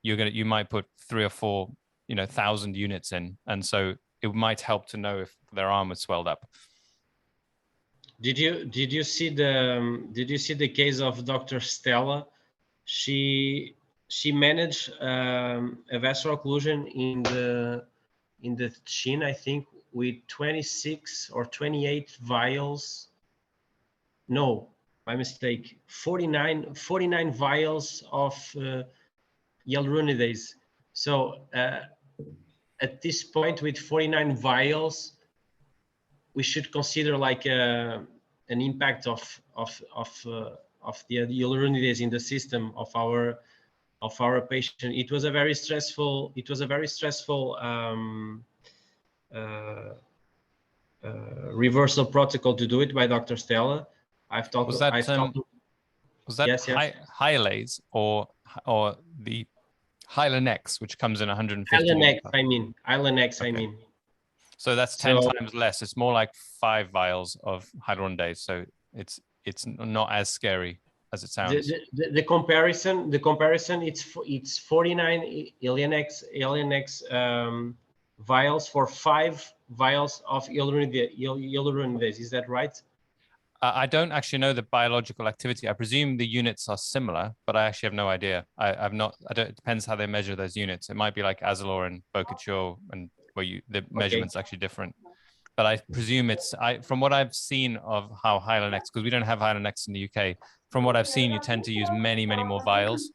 you might put 3 or 4, 1,000 units in, and so it might help to know if their arm was swelled up. Did you see the case of Dr. Stella? She managed a vascular occlusion in the chin, I think, with 26 or 28 vials. No, my mistake. 49 vials of hyaluronidase. So at this point, with 49 vials, we should consider like an impact of the hyaluronidase in the system of our patient. It was a very stressful reversal protocol to do it by Dr. Stella. Was that yes. hyalase or the Hylenex, which comes in 150? Hylenex, I mean. So that's 10 times less. It's more like 5 vials of hyaluronidase. So it's not as scary as it sounds. The comparison, it's 49 Hylenex vials for 5 vials of hyaluronidase. Is that right? I don't actually know the biological activity. I presume the units are similar, but I actually have no idea. I've not. I don't. It depends how they measure those units. It might be like Azelor and Bocaccio, and where the measurement's actually different. But I presume it's. From what I've seen of how Hylenex, because we don't have Hylenex in the UK. From what I've seen, you tend to use many more vials.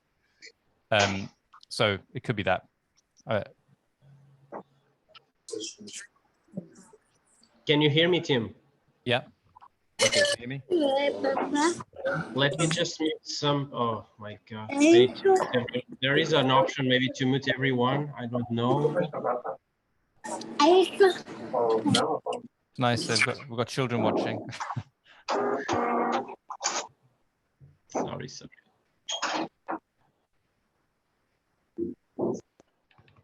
So it could be that. Can you hear me, Tim? Yeah. Okay, can you hear me? Let me just mute some. Oh my God. There is an option maybe to mute everyone. I don't know. Nice. We've got children watching. Sorry.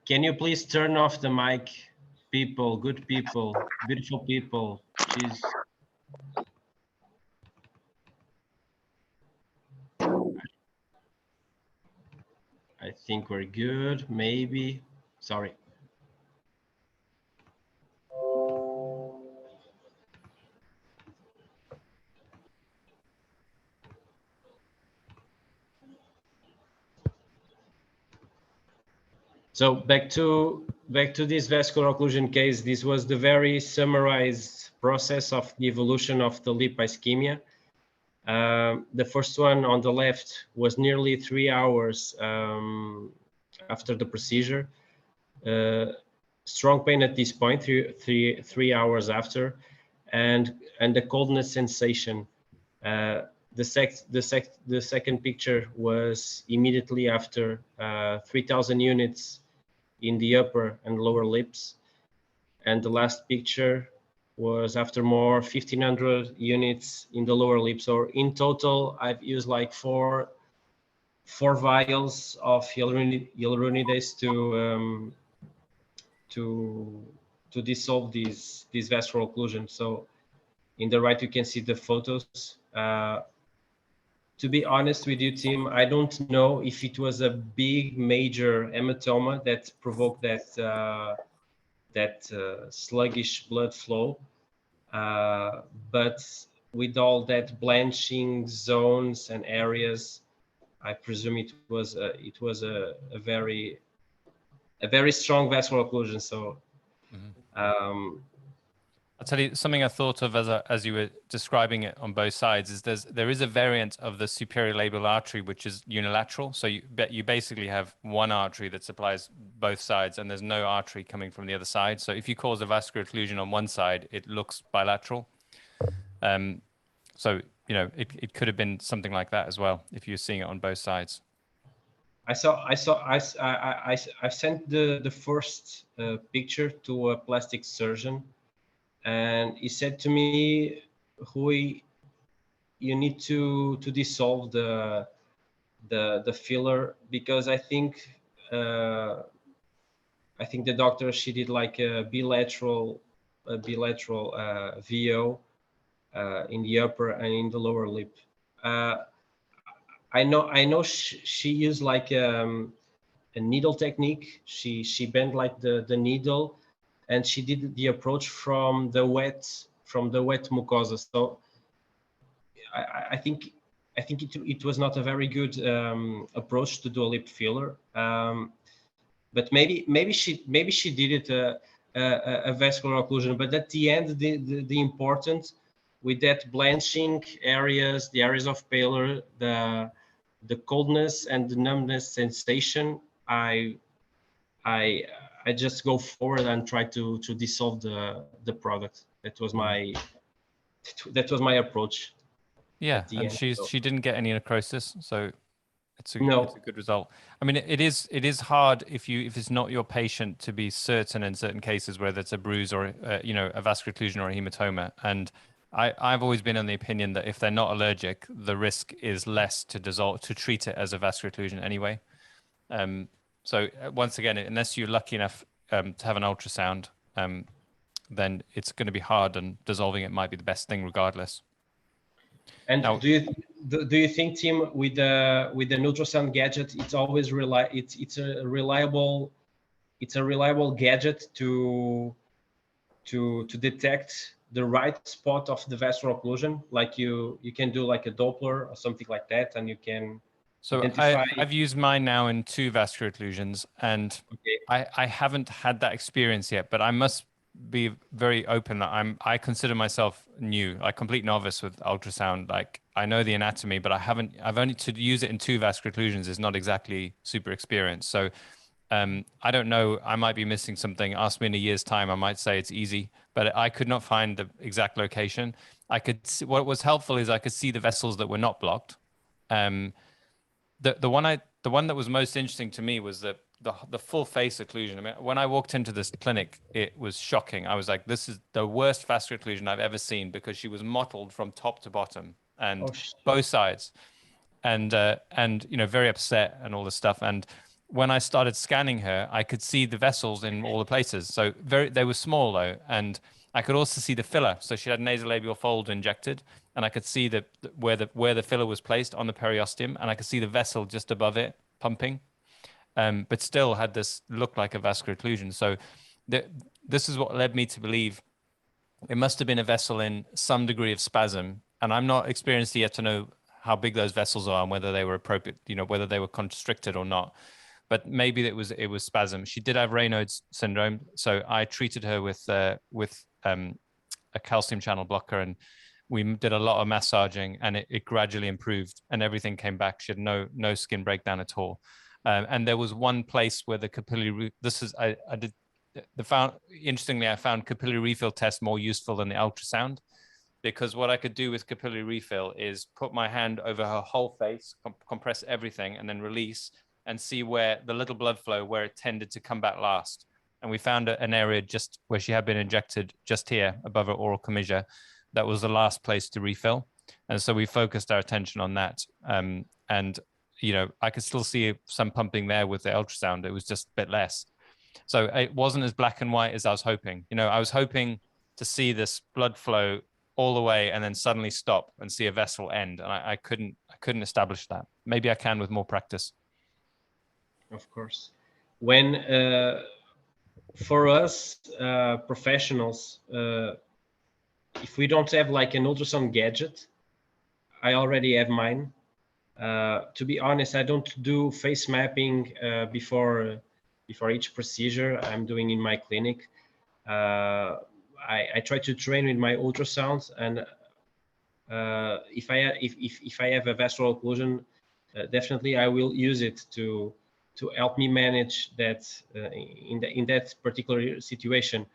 Can you please turn off the mic, people, good people, beautiful people? Jeez. I think we're good, maybe. Sorry. So back to this vascular occlusion case. This was the very summarized process of the evolution of the lip ischemia. The first one on the left was nearly 3 hours after the procedure. Strong pain at this point, three hours after, and the coldness sensation. The second picture was immediately after 3,000 units in the upper and lower lips, and the last picture was after more 1,500 units in the lower lip. So in total, I've used like four vials of hyaluronidase to dissolve these vascular occlusions. So in the right, you can see the photos. To be honest with you, Tim, I don't know if it was a big major hematoma that provoked that sluggish blood flow, but with all that blanching zones and areas, I presume it was a very strong vascular occlusion. So I'll tell you something I thought of as you were describing it on both sides is there is a variant of the superior labial artery which is unilateral. So you basically have one artery that supplies both sides, and there's no artery coming from the other side. So if you cause a vascular occlusion on one side, it looks bilateral. So it could have been something like that as well if you're seeing it on both sides. I sent the first picture to a plastic surgeon. And he said to me, Rui, you need to dissolve the filler, because I think the doctor, she did like a bilateral VO in the upper and in the lower lip. I know she used like a needle technique. She bent like the needle, and she did the approach from the wet mucosa. So I think it was not a very good approach to do a lip filler. But maybe she did it a vascular occlusion. But at the end, the important with that blanching areas, the areas of pallor, the coldness and the numbness sensation, I just go forward and try to dissolve the product. That was my approach. Yeah, and she didn't get any necrosis, so it's a good result. I mean, it is hard if it's not your patient to be certain in certain cases whether it's a bruise or a vascular occlusion or a hematoma. And I've always been on the opinion that if they're not allergic, the risk is less to treat it as a vascular occlusion anyway. So once again, unless you're lucky enough to have an ultrasound, then it's going to be hard, and dissolving it might be the best thing regardless. And now, do you think, Tim, with an ultrasound gadget, it's always it's a reliable gadget to to detect the right spot of the vascular occlusion? Like you can do like a Doppler or something like that, and you can identify. I've used mine now in 2 vascular occlusions, and Okay. I haven't had that experience yet, but I must be very open that I consider myself new, like complete novice with ultrasound. Like I know the anatomy, but I've only to use it in 2 vascular occlusions is not exactly super experienced. So I don't know, I might be missing something. Ask me in a year's time, I might say it's easy, but I could not find the exact location. I could see, what was helpful is I could see the vessels that were not blocked. The one that was most interesting to me was the full face occlusion. I mean, when I walked into this clinic, it was shocking. I was like, this is the worst vascular occlusion I've ever seen, because she was mottled from top to bottom and both sides, and you know, very upset and all this stuff. And when I started scanning her, I could see the vessels in all the places. So they were small though, and I could also see the filler. So she had nasolabial fold injected, and I could see where the filler was placed on the periosteum, and I could see the vessel just above it pumping, but still had this look like a vascular occlusion. So this is what led me to believe it must have been a vessel in some degree of spasm. And I'm not experienced yet to know how big those vessels are and whether they were appropriate, you know, whether they were constricted or not. But maybe it was spasm. She did have Raynaud's syndrome, so I treated her with a calcium channel blocker, and we did a lot of massaging, and it gradually improved, and everything came back. She had no skin breakdown at all. And there was one place where the capillary, I did interestingly, I found capillary refill test more useful than the ultrasound, because what I could do with capillary refill is put my hand over her whole face, compress everything, and then release, and see where the little blood flow, where it tended to come back last. And we found an area just where she had been injected, just here above her oral commissure. That was the last place to refill. And so we focused our attention on that. And, you know, I could still see some pumping there with the ultrasound. It was just a bit less. So it wasn't as black and white as I was hoping. You know, I was hoping to see this blood flow all the way and then suddenly stop and see a vessel end. And I couldn't establish that. Maybe I can with more practice. Of course. When for us professionals, if we don't have like an ultrasound gadget, I already have mine. To be honest, I don't do face mapping before each procedure I'm doing in my clinic. I try to train with my ultrasounds, and if I have a vascular occlusion, definitely I will use it to help me manage that in that particular situation.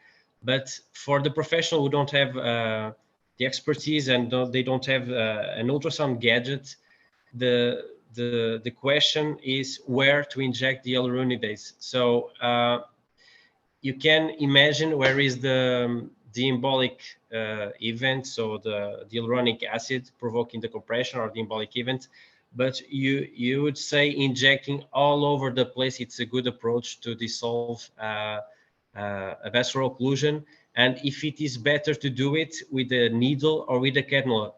But for the professional who don't have the expertise and they don't have an ultrasound gadget, the question is where to inject the hyaluronidase. So you can imagine where is the embolic event, so the hyaluronic acid provoking the compression, or the embolic event. But you would say injecting all over the place, it's a good approach to dissolve a vascular occlusion. And if it is better to do it with a needle or with a cannula,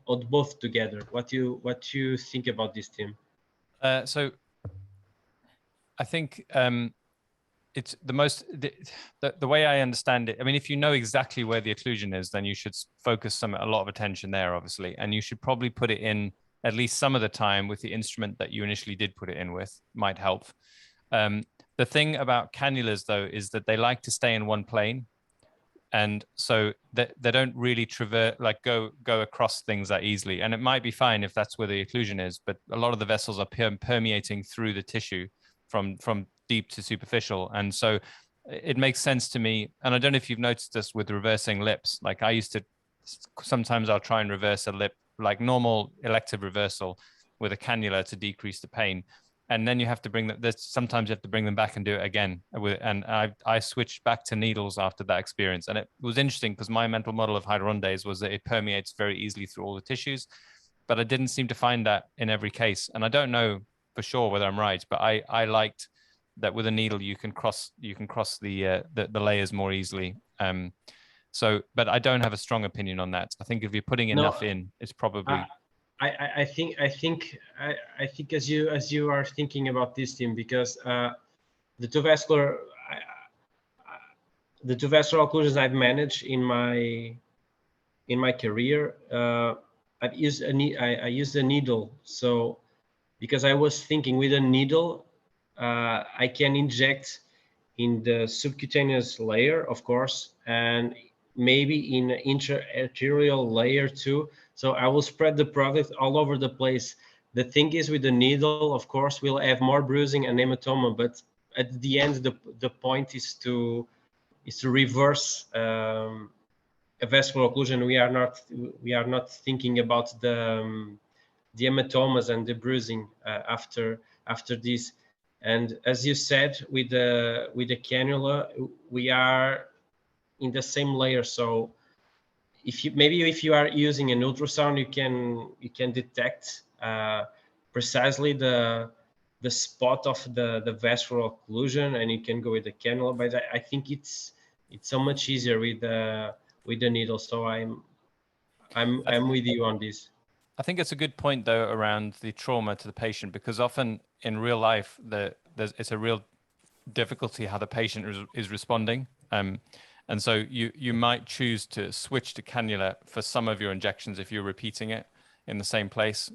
or both together, what you think about this, Tim? So I think it's the way I understand it. I mean, if you know exactly where the occlusion is, then you should focus a lot of attention there, obviously, and you should probably put it in at least some of the time with the instrument that you initially did put it in with. Might help. The thing about cannulas, though, is that they like to stay in one plane, and so they don't really traverse, like go across things that easily. And it might be fine if that's where the occlusion is, but a lot of the vessels are permeating through the tissue from deep to superficial. And so it makes sense to me. And I don't know if you've noticed this with reversing lips. Like I used to, sometimes I'll try and reverse a lip, like normal elective reversal with a cannula to decrease the pain. And then you have to bring them, sometimes you have to bring them back and do it again. And I switched back to needles after that experience. And it was interesting because my mental model of hyaluronidase was that it permeates very easily through all the tissues, but I didn't seem to find that in every case. And I don't know for sure whether I'm right, but I liked that with a needle you can cross the layers more easily. So, but I don't have a strong opinion on that. I think if you're putting enough in, it's probably. I think as you are thinking about this, Tim, because the two vascular, the two vascular occlusions I've managed in my career, I've used I used a needle. So because I was thinking with a needle, I can inject in the subcutaneous layer, of course, and maybe in the intra-arterial layer too. So I will spread the product all over the place. The thing is, with the needle, of course, we'll have more bruising and hematoma, but at the end, the point is to reverse a vascular occlusion. We are not thinking about the hematomas and the bruising after this. And as you said, with the cannula, we are in the same layer. So if you are using an ultrasound, you can detect precisely the spot of the vascular occlusion, and you can go with the cannula. But I think it's so much easier with the needle. So I'm with you on this. I think it's a good point though around the trauma to the patient, because often in real life it's a real difficulty how the patient is responding. And so you might choose to switch to cannula for some of your injections if you're repeating it in the same place,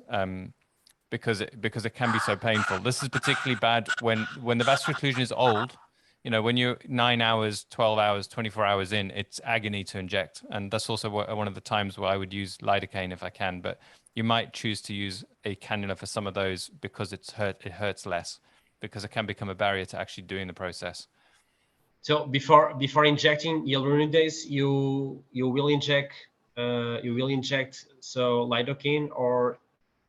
because it can be so painful. This is particularly bad when the vascular occlusion is old. You know, when you're 9 hours, 12 hours, 24 hours in, it's agony to inject. And that's also one of the times where I would use lidocaine if I can, but you might choose to use a cannula for some of those because it hurts less, because it can become a barrier to actually doing the process. So before injecting hyaluronidase, you will inject so lidocaine, or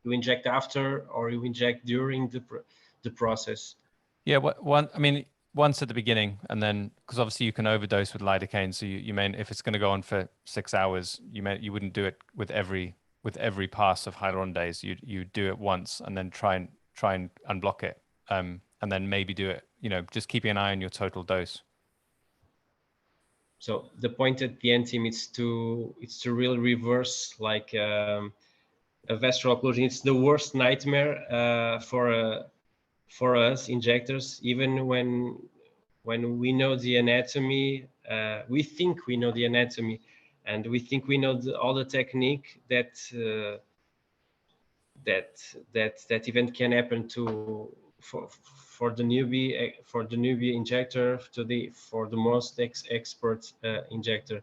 you inject after, or you inject during the process? Yeah, I mean, once at the beginning, and then because obviously you can overdose with lidocaine, so you may, if it's going to go on for 6 hours, you wouldn't do it with every pass of hyaluronidase. You do it once and then try and unblock it, and then maybe do it. You know, just keeping an eye on your total dose. So the point at the end, Tim, it's to really reverse like a vascular occlusion. It's the worst nightmare for us injectors. Even when we know the anatomy, we think we know the anatomy, and we think we know all the technique that event can happen for the newbie injector for the most expert injector.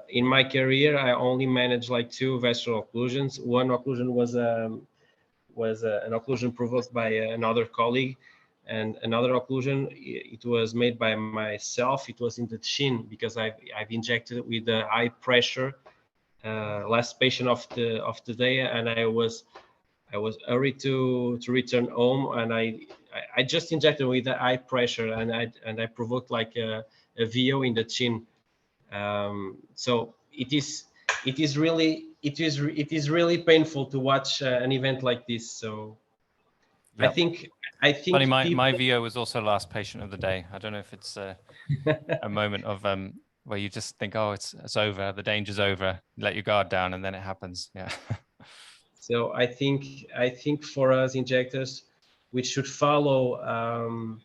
In my career, I only managed like 2 vascular occlusions. One occlusion was an occlusion provoked by another colleague, and another occlusion, it was made by myself. It was in the chin, because I've injected with the high pressure, last patient of the day, and I was hurried to return home, and I just injected with the high pressure, and I provoked like a VO in the chin. So it is really painful to watch an event like this. So yep. I think funny, my VO was also last patient of the day. I don't know if it's a moment of where you just think, oh, it's over, the danger's over, let your guard down, and then it happens. Yeah. So I think for us injectors, we should follow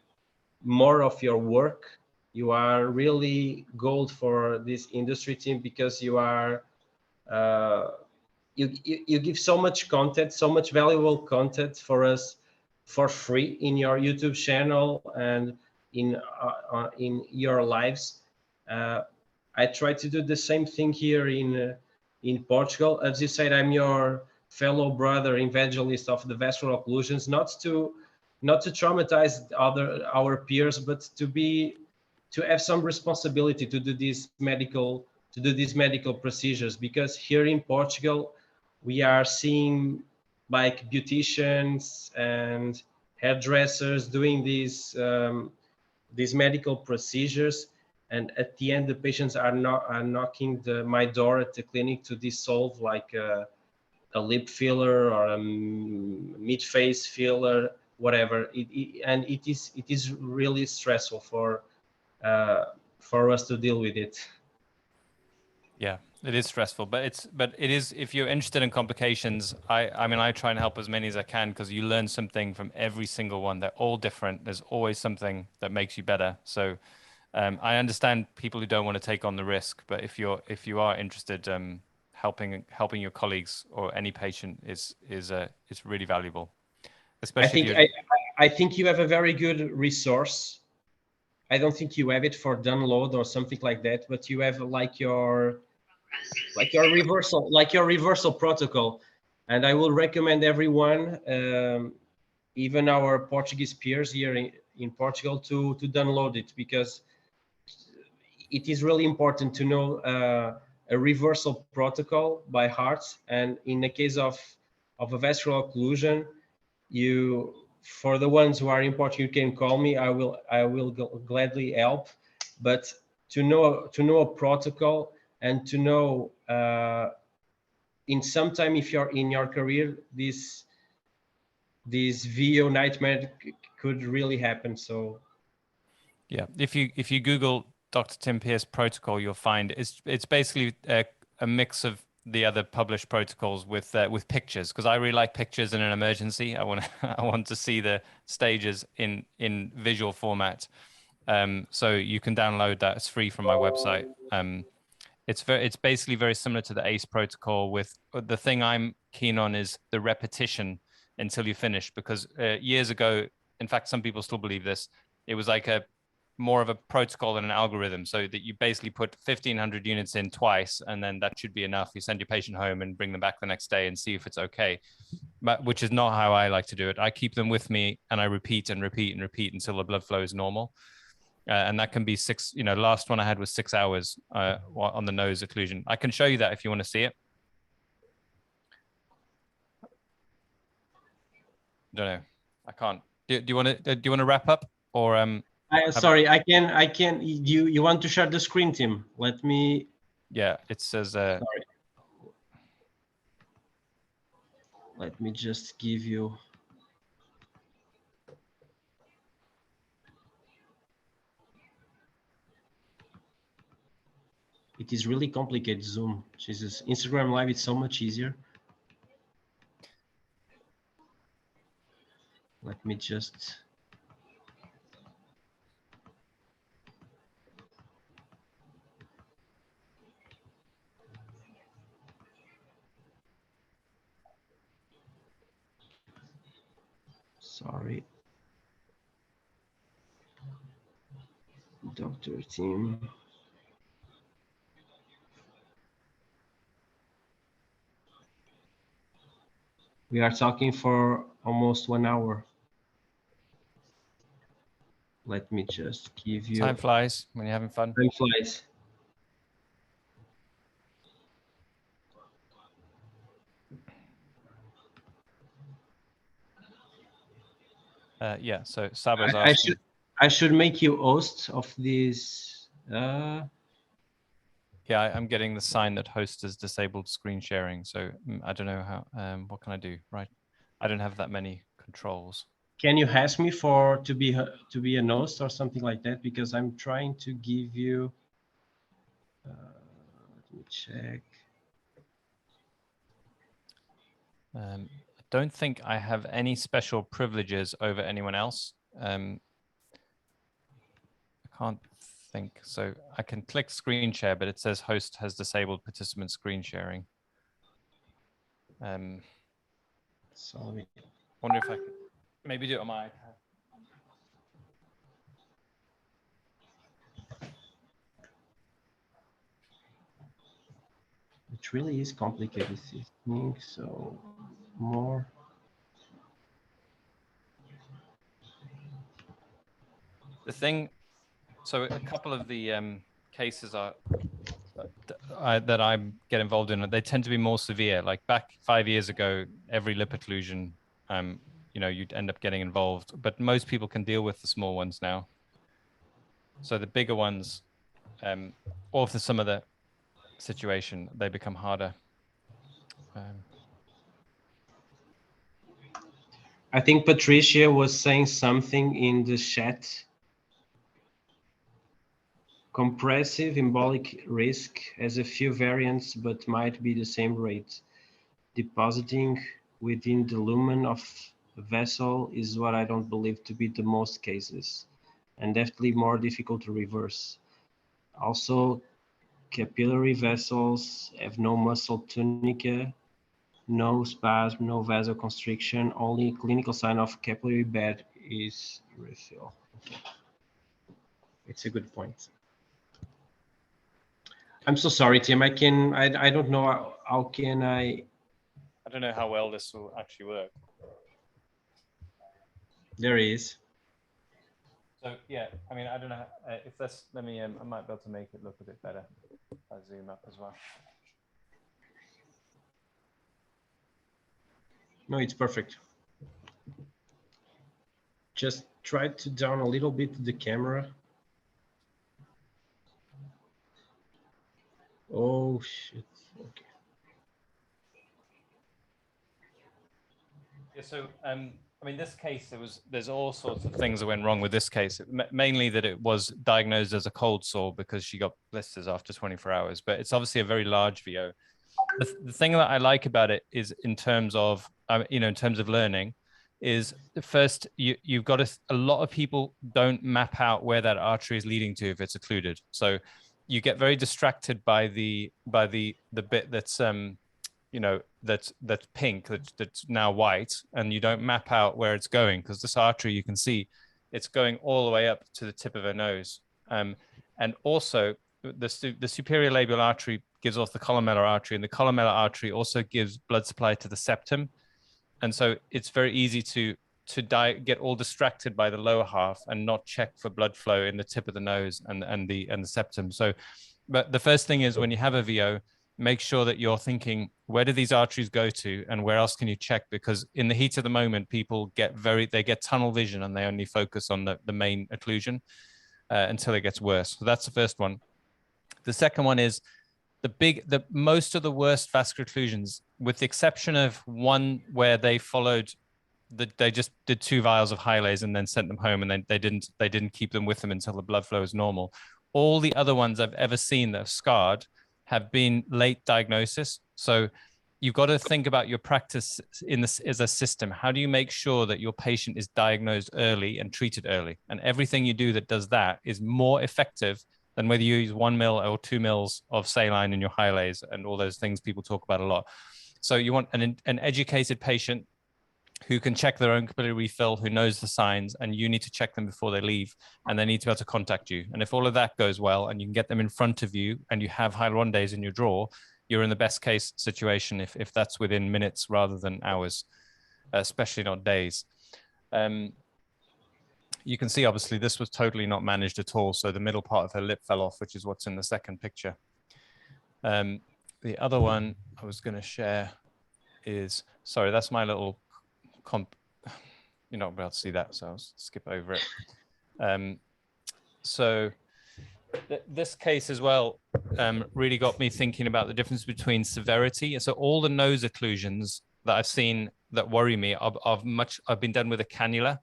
more of your work. You are really gold for this industry, team, because you are you give so much content, so much valuable content for us for free in your YouTube channel and in your lives. I try to do the same thing here in Portugal. As you said, I'm your fellow brother evangelist of the vascular occlusions, not to traumatize our peers, but to have some responsibility to do these medical procedures, because here in Portugal we are seeing like beauticians and hairdressers doing these medical procedures, and at the end the patients are knocking my door at the clinic to dissolve like a lip filler or a mid-face filler, whatever. It is really stressful for us to deal with it. Yeah, it is stressful, but it is, if you're interested in complications, I mean, I try and help as many as I can, because you learn something from every single one. They're all different. There's always something that makes you better. So I understand people who don't want to take on the risk, but if you are interested, helping your colleagues or any patient is really valuable. Especially I think you have a very good resource. I don't think you have it for download or something like that, but you have like your reversal protocol, and I will recommend everyone, even our Portuguese peers here in Portugal, to download it, because it is really important to know a reversal protocol by heart. And in the case of a vascular occlusion, for the ones who are in Portugal, you can call me. I will gladly help. But to know a protocol, and to know in some time, if you're in your career, this VO nightmare could really happen. So yeah, if you Google Dr. Tim Pearce protocol, you'll find it's basically a mix of the other published protocols with pictures, because I really like pictures in an emergency. I want to see the stages in visual format. So you can download that. It's free from my website. It's basically very similar to the ACE protocol. With the thing I'm keen on is the repetition until you finish, because years ago, in fact, some people still believe this, it was like more of a protocol than an algorithm, so that you basically put 1,500 units in twice, and then that should be enough. You send your patient home and bring them back the next day and see if it's okay. But which is not how I like to do it. I keep them with me, and I repeat and repeat and repeat until the blood flow is normal. And that can be last one I had was 6 hours on the nose occlusion. I can show you that if you want to see it. Don't know. I can't. Do you want to wrap up, or sorry, I can. You want to share the screen, Tim? Let me. Yeah, it says. Sorry. Let me just give you. It is really complicated, Zoom. Jesus, Instagram Live is so much easier. Let me just. Sorry. Dr. Tim. We are talking for almost 1 hour. Let me just give you. Time flies when you're having fun. Time flies. Yeah, so Saba's asking. I should make you host of this. Yeah, I'm getting the sign that host has disabled screen sharing. So I don't know how. What can I do? Right, I don't have that many controls. Can you ask me to be a host or something like that? Because I'm trying to give you. Let me check. I don't think I have any special privileges over anyone else. I can't think. So I can click screen share, but it says host has disabled participant screen sharing. Sorry. Wonder if I could maybe do it on my iPad. It really is complicated, this thing. So more. The thing. So a couple of the cases that I get involved in, they tend to be more severe. Like back 5 years ago, every lip occlusion, you'd end up getting involved. But most people can deal with the small ones now. So the bigger ones, or for some of the situation, they become harder. I think Patricia was saying something in the chat. Compressive embolic risk has a few variants, but might be the same rate. Depositing within the lumen of a vessel is what I don't believe to be the most cases. and definitely more difficult to reverse. Also, capillary vessels have no muscle tunica, no spasm, no vasoconstriction. Only clinical sign of capillary bed is refill. Okay. It's a good point. I'm so sorry, Tim. I don't know how can I. I don't know how well this will actually work. There is. So yeah, I mean, I don't know if that's. Let me. I might be able to make it look a bit better. I'll zoom up as well. No, it's perfect. Just try to down a little bit the camera. Oh shit. Okay. Yeah. So I mean, this case, there's all sorts of things that went wrong with this case. Mainly that it was diagnosed as a cold sore because she got blisters after 24 hours. But it's obviously a very large VO. The thing that I like about it is in terms of in terms of learning, is first you've got a lot of people don't map out where that artery is leading to if it's occluded. So you get very distracted by the bit that's that's pink, that's now white, and you don't map out where it's going, because this artery, you can see it's going all the way up to the tip of her nose. And also the superior labial artery gives off the columellar artery, and the columellar artery also gives blood supply to the septum. And so it's very easy to get all distracted by the lower half and not check for blood flow in the tip of the nose and the septum. So, but the first thing is, when you have a VO, make sure that you're thinking, where do these arteries go to and where else can you check? Because in the heat of the moment, people they get tunnel vision and they only focus on the main occlusion until it gets worse. So that's the first one. The second one is most of the worst vascular occlusions, with the exception of one where they followed they just did 2 vials of Hyalase and then sent them home, and then they didn't keep them with them until the blood flow was normal. All the other ones I've ever seen that have scarred have been late diagnosis. So you've got to think about your practice in this as a system. How do you make sure that your patient is diagnosed early and treated early? And everything you do that does that is more effective than whether you use 1 mil or 2 mils of saline in your Hyalase and all those things people talk about a lot. So you want an educated patient who can check their own capillary refill, who knows the signs, and you need to check them before they leave, and they need to be able to contact you. And if all of that goes well and you can get them in front of you and you have hyaluronidase in your drawer, you're in the best case situation if that's within minutes rather than hours, especially not days. You can see, obviously, this was totally not managed at all. So the middle part of her lip fell off, which is what's in the second picture. The other one I was going to share is, sorry, that's my little you're not able to see that, so I'll skip over it. So this case as well really got me thinking about the difference between severity. So all the nose occlusions that I've seen that worry me I've been done with a cannula,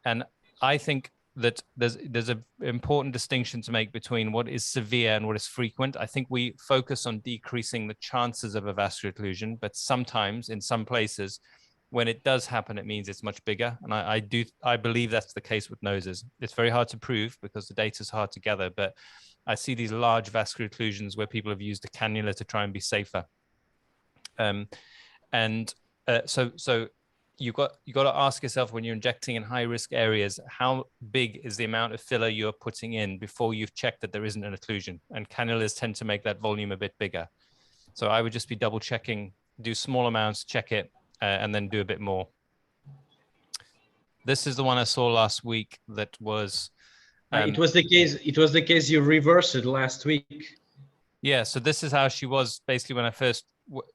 and I think that there's an important distinction to make between what is severe and what is frequent. I think we focus on decreasing the chances of a vascular occlusion, but sometimes in some places, when it does happen, it means it's much bigger. And I believe that's the case with noses. It's very hard to prove because the data is hard to gather, but I see these large vascular occlusions where people have used a cannula to try and be safer. So you got to ask yourself, when you're injecting in high risk areas, how big is the amount of filler you're putting in before you've checked that there isn't an occlusion? And cannulas tend to make that volume a bit bigger. So I would just be double checking, do small amounts, check it, and then do a bit more. This is the one I saw last week that was... it was the case you reversed last week. Yeah, so this is how she was basically when I first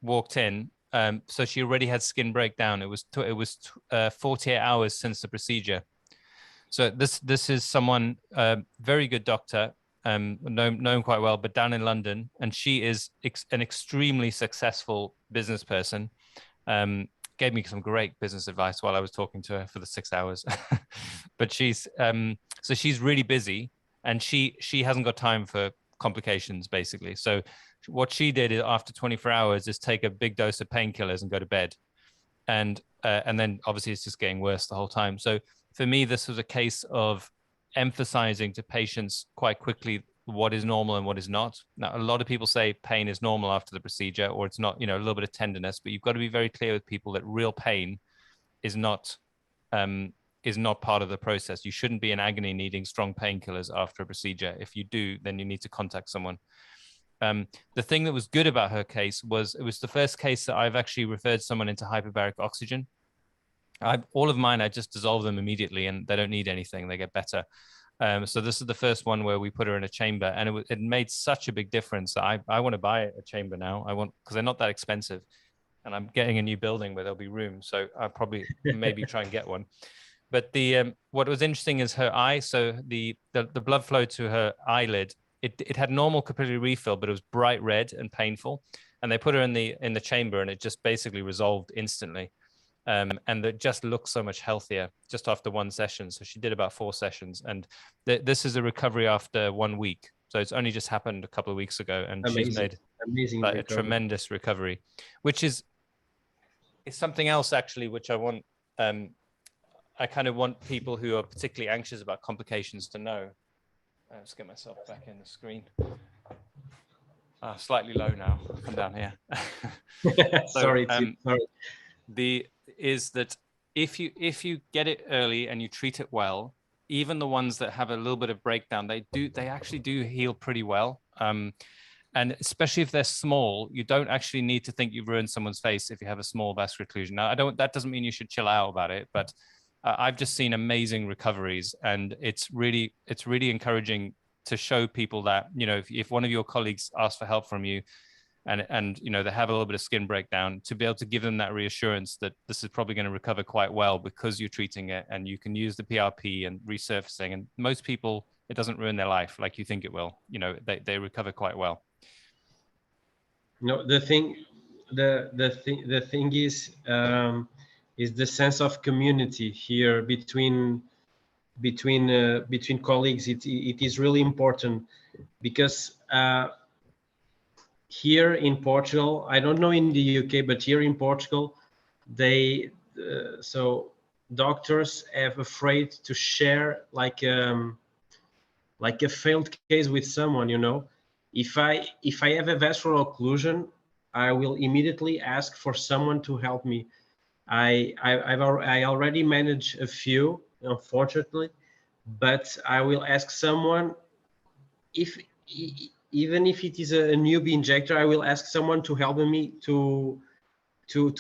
walked in. So she already had skin breakdown. It was 48 hours since the procedure. So this is someone, very good doctor, known quite well, but down in London, and she is an extremely successful business person. Gave me some great business advice while I was talking to her for the 6 hours. But she's really busy, and she hasn't got time for complications, basically. So what she did is, after 24 hours, is take a big dose of painkillers and go to bed. And then obviously it's just getting worse the whole time. So for me, this was a case of emphasizing to patients quite quickly what is normal and what is not. Now, a lot of people say pain is normal after the procedure, or it's not, you know, a little bit of tenderness, but you've got to be very clear with people that real pain is not part of the process. You shouldn't be in agony needing strong painkillers after a procedure. If you do, then you need to contact someone. The thing that was good about her case was it was the first case that I've actually referred someone into hyperbaric oxygen. All of mine, I just dissolve them immediately and they don't need anything. They get better. So this is the first one where we put her in a chamber, and it made such a big difference that I want to buy a chamber now. Because they're not that expensive, and I'm getting a new building where there'll be room. So I'll probably maybe try and get one. But what was interesting is her eye. So the blood flow to her eyelid, it had normal capillary refill, but it was bright red and painful. And they put her in the chamber, and it just basically resolved instantly. And it just looks so much healthier just after one session. So she did about 4 sessions, and this is a recovery after 1 week. So it's only just happened a couple of weeks ago, and she's made like a tremendous recovery, which is something else actually, which I want. I kind of want people who are particularly anxious about complications to know. Let's get myself back in the screen. Slightly low now. I'll come down here. Sorry. Is that if you get it early and you treat it well, even the ones that have a little bit of breakdown, they actually do heal pretty well. And especially if they're small, you don't actually need to think you've ruined someone's face if you have a small vascular occlusion. Now, that doesn't mean you should chill out about it, but I've just seen amazing recoveries, and it's really encouraging to show people that, you know, if one of your colleagues asks for help from you, and you know, they have a little bit of skin breakdown, to be able to give them that reassurance that this is probably going to recover quite well because you're treating it, and you can use the PRP and resurfacing. And most people, it doesn't ruin their life like you think it will. You know, they recover quite well. No, the thing is the sense of community here between colleagues. It is really important, because here in Portugal, I don't know in the UK, but here in Portugal, so doctors are afraid to share like a failed case with someone. You know, if I have a vascular occlusion, I will immediately ask for someone to help me. I already manage a few, unfortunately, but I will ask someone, even if it is a newbie injector, I will ask someone to help me to put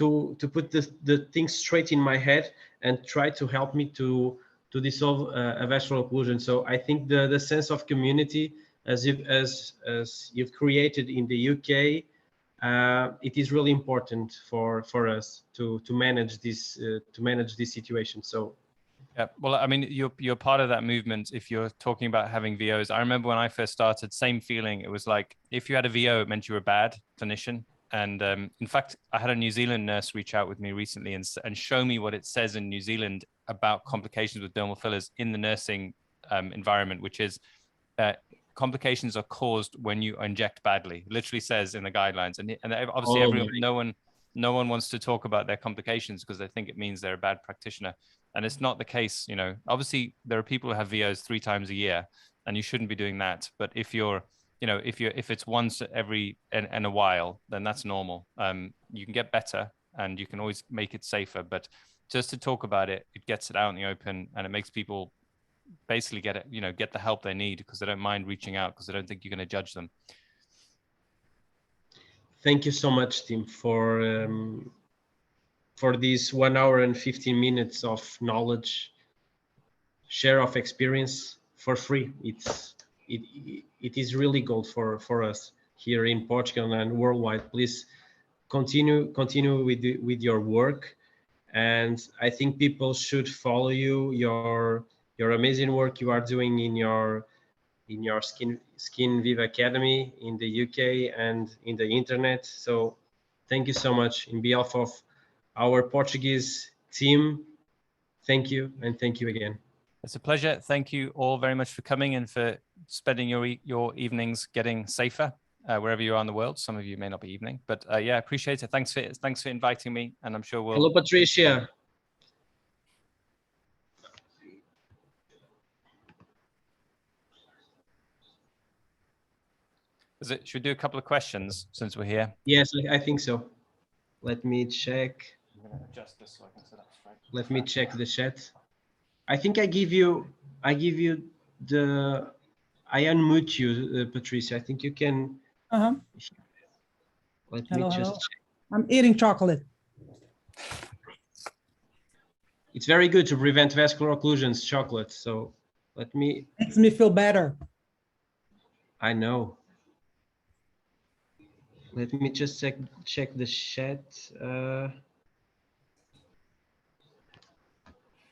the things straight in my head and try to help me to dissolve a vascular occlusion. So I think the sense of community as you've created in the UK, it is really important for us to manage this situation. So yeah, well, I mean, you're part of that movement. If you're talking about having VOs, I remember when I first started, same feeling. It was like if you had a VO, it meant you were a bad clinician. And in fact, I had a New Zealand nurse reach out with me recently and show me what it says in New Zealand about complications with dermal fillers in the nursing environment, which is complications are caused when you inject badly. It literally says in the guidelines, and obviously no one wants to talk about their complications because they think it means they're a bad practitioner, and it's not the case. You know, obviously there are people who have VOs 3 times a year, and you shouldn't be doing that. But if it's once every in a while, then that's normal. You can get better, and you can always make it safer. But just to talk about it, it gets it out in the open, and it makes people basically get the help they need, because they don't mind reaching out because they don't think you're going to judge them. Thank you so much, Tim, for these 1 hour and 15 minutes of knowledge, share of experience for free. It is really gold for us here in Portugal and worldwide. Please continue with your work, and I think people should follow you, your amazing work you are doing in your Skin Viva Academy in the UK and in the internet. So thank you so much in behalf of our Portuguese team. Thank you, and thank you again. It's a pleasure. Thank you all very much for coming and for spending your evenings getting safer wherever you are in the world. Some of you may not be evening, but yeah, appreciate it. Thanks for inviting me, and I'm sure we'll. Hello, Patricia. Should we do a couple of questions since we're here? Yes, I think so. Let me check. I'm going to adjust this so I can sit up straight. Let me check the chat. I think I give you the, I unmute you, Patricia. I think you can. Uh-huh. Let Hello, me just hello. check. I'm eating chocolate. It's very good to prevent vascular occlusions, chocolate. So let me, Makes me feel better. I know. Let me just check the chat.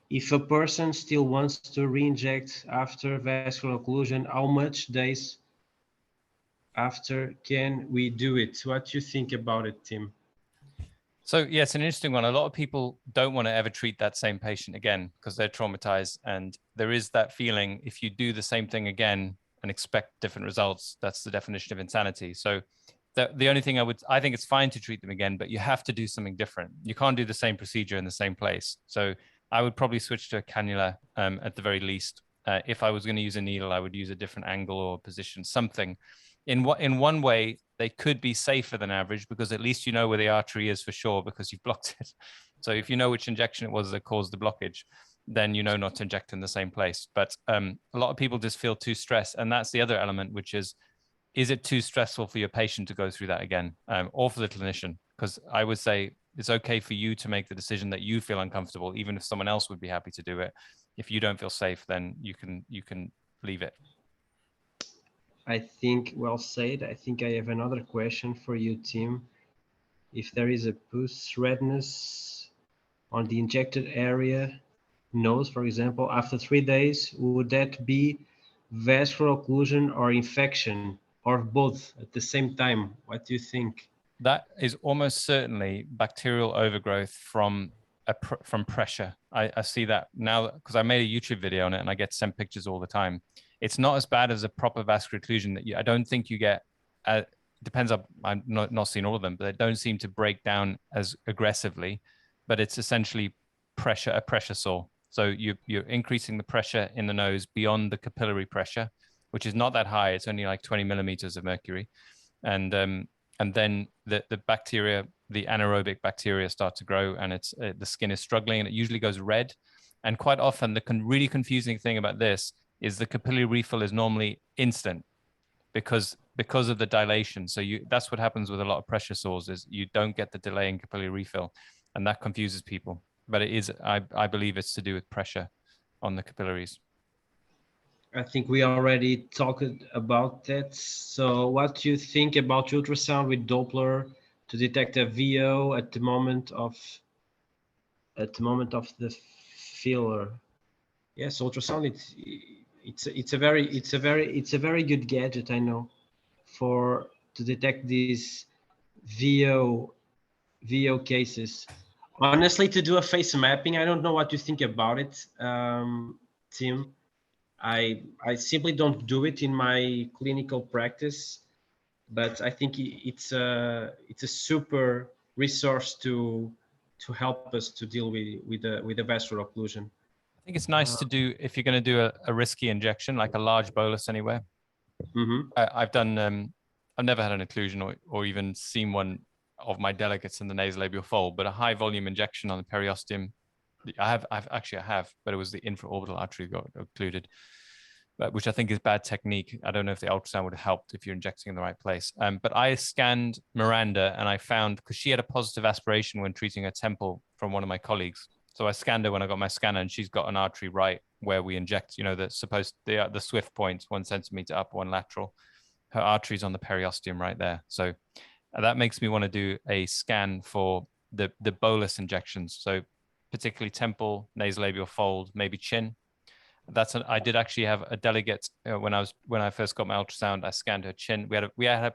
If a person still wants to re-inject after vascular occlusion, how much days after can we do it? What do you think about it, Tim? So yeah, it's an interesting one. A lot of people don't want to ever treat that same patient again because they're traumatized. And there is that feeling, if you do the same thing again and expect different results, that's the definition of insanity. So the only thing I think it's fine to treat them again, but you have to do something different. You can't do the same procedure in the same place. So I would probably switch to a cannula at the very least. If I was going to use a needle, I would use a different angle or position, something. In one way, they could be safer than average because at least you know where the artery is for sure because you've blocked it. So if you know which injection it was that caused the blockage, then you know not to inject in the same place. But a lot of people just feel too stressed. And that's the other element, which is it too stressful for your patient to go through that again, or for the clinician? Because I would say it's okay for you to make the decision that you feel uncomfortable, even if someone else would be happy to do it. If you don't feel safe, then you can leave it. I think well said. I think I have another question for you, Tim. If there is a pus redness on the injected area, nose, for example, after 3 days, would that be vascular occlusion or infection or both at the same time? What do you think? That is almost certainly bacterial overgrowth from pressure. I see that now because I made a YouTube video on it and I get sent pictures all the time. It's not as bad as a proper vascular occlusion that I don't think you get. Depends. I'm not seeing all of them, but they don't seem to break down as aggressively. But it's essentially a pressure sore. So you're increasing the pressure in the nose beyond the capillary pressure, which is not that high. It's only like 20 millimeters of mercury, and then the bacteria, the anaerobic bacteria, start to grow, and it's the skin is struggling, and it usually goes red. And quite often, the really confusing thing about this is the capillary refill is normally instant because of the dilation. So that's what happens with a lot of pressure sores is you don't get the delay in capillary refill, and that confuses people. But it is, I believe it's to do with pressure on the capillaries. I think we already talked about that. So what do you think about ultrasound with Doppler to detect a VO at the moment of the filler? Yes, ultrasound, it's a very good gadget, I know, to detect these VO cases. Honestly, to do a face mapping, I don't know what you think about it, Tim. I simply don't do it in my clinical practice, but I think it's a super resource to help us to deal with the vascular occlusion. I think it's nice to do if you're going to do a risky injection, like a large bolus anywhere. Mm-hmm. I've never had an occlusion or even seen one of my delegates in the nasolabial fold, but a high volume injection on the periosteum. I have, but it was the infraorbital artery got occluded, which I think is bad technique. I don't know if the ultrasound would have helped if you're injecting in the right place. But I scanned Miranda and I found, because she had a positive aspiration when treating her temple from one of my colleagues. So I scanned her when I got my scanner, and she's got an artery right where we inject, the swift points, 1 centimeter up, 1 lateral. Her artery's on the periosteum right there. So that makes me want to do a scan for the bolus injections. So particularly temple, nasolabial fold, maybe chin. I did actually have a delegate when I first got my ultrasound. I scanned her chin. We had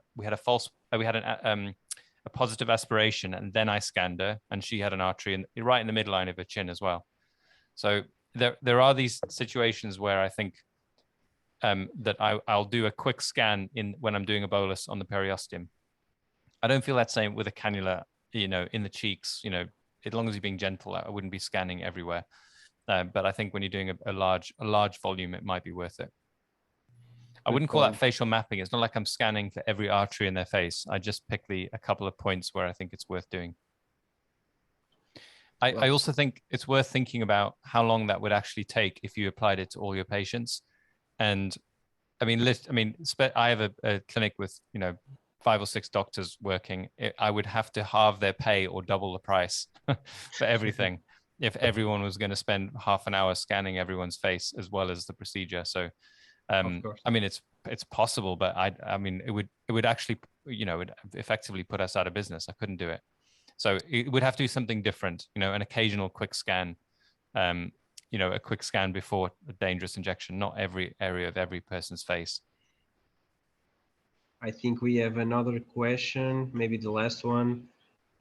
a positive aspiration, and then I scanned her, and she had an artery right in the midline of her chin as well. So there are these situations where I think that I'll do a quick scan when I'm doing a bolus on the periosteum. I don't feel that same with a cannula, in the cheeks. As long as you're being gentle, I wouldn't be scanning everywhere. But I think when you're doing a large volume, it might be worth it. I wouldn't call that facial mapping. It's not like I'm scanning for every artery in their face. I just pick a couple of points where I think it's worth doing. I also think it's worth thinking about how long that would actually take if you applied it to all your patients. And I mean, I have a clinic with, 5 or 6 doctors working. I would have to halve their pay or double the price for everything if everyone was going to spend half an hour scanning everyone's face as well as the procedure. So, I mean, it's possible, but I mean, it would actually, it would effectively put us out of business. I couldn't do it. So it would have to be something different, an occasional quick scan, a quick scan before a dangerous injection, not every area of every person's face. I think we have another question, maybe the last one.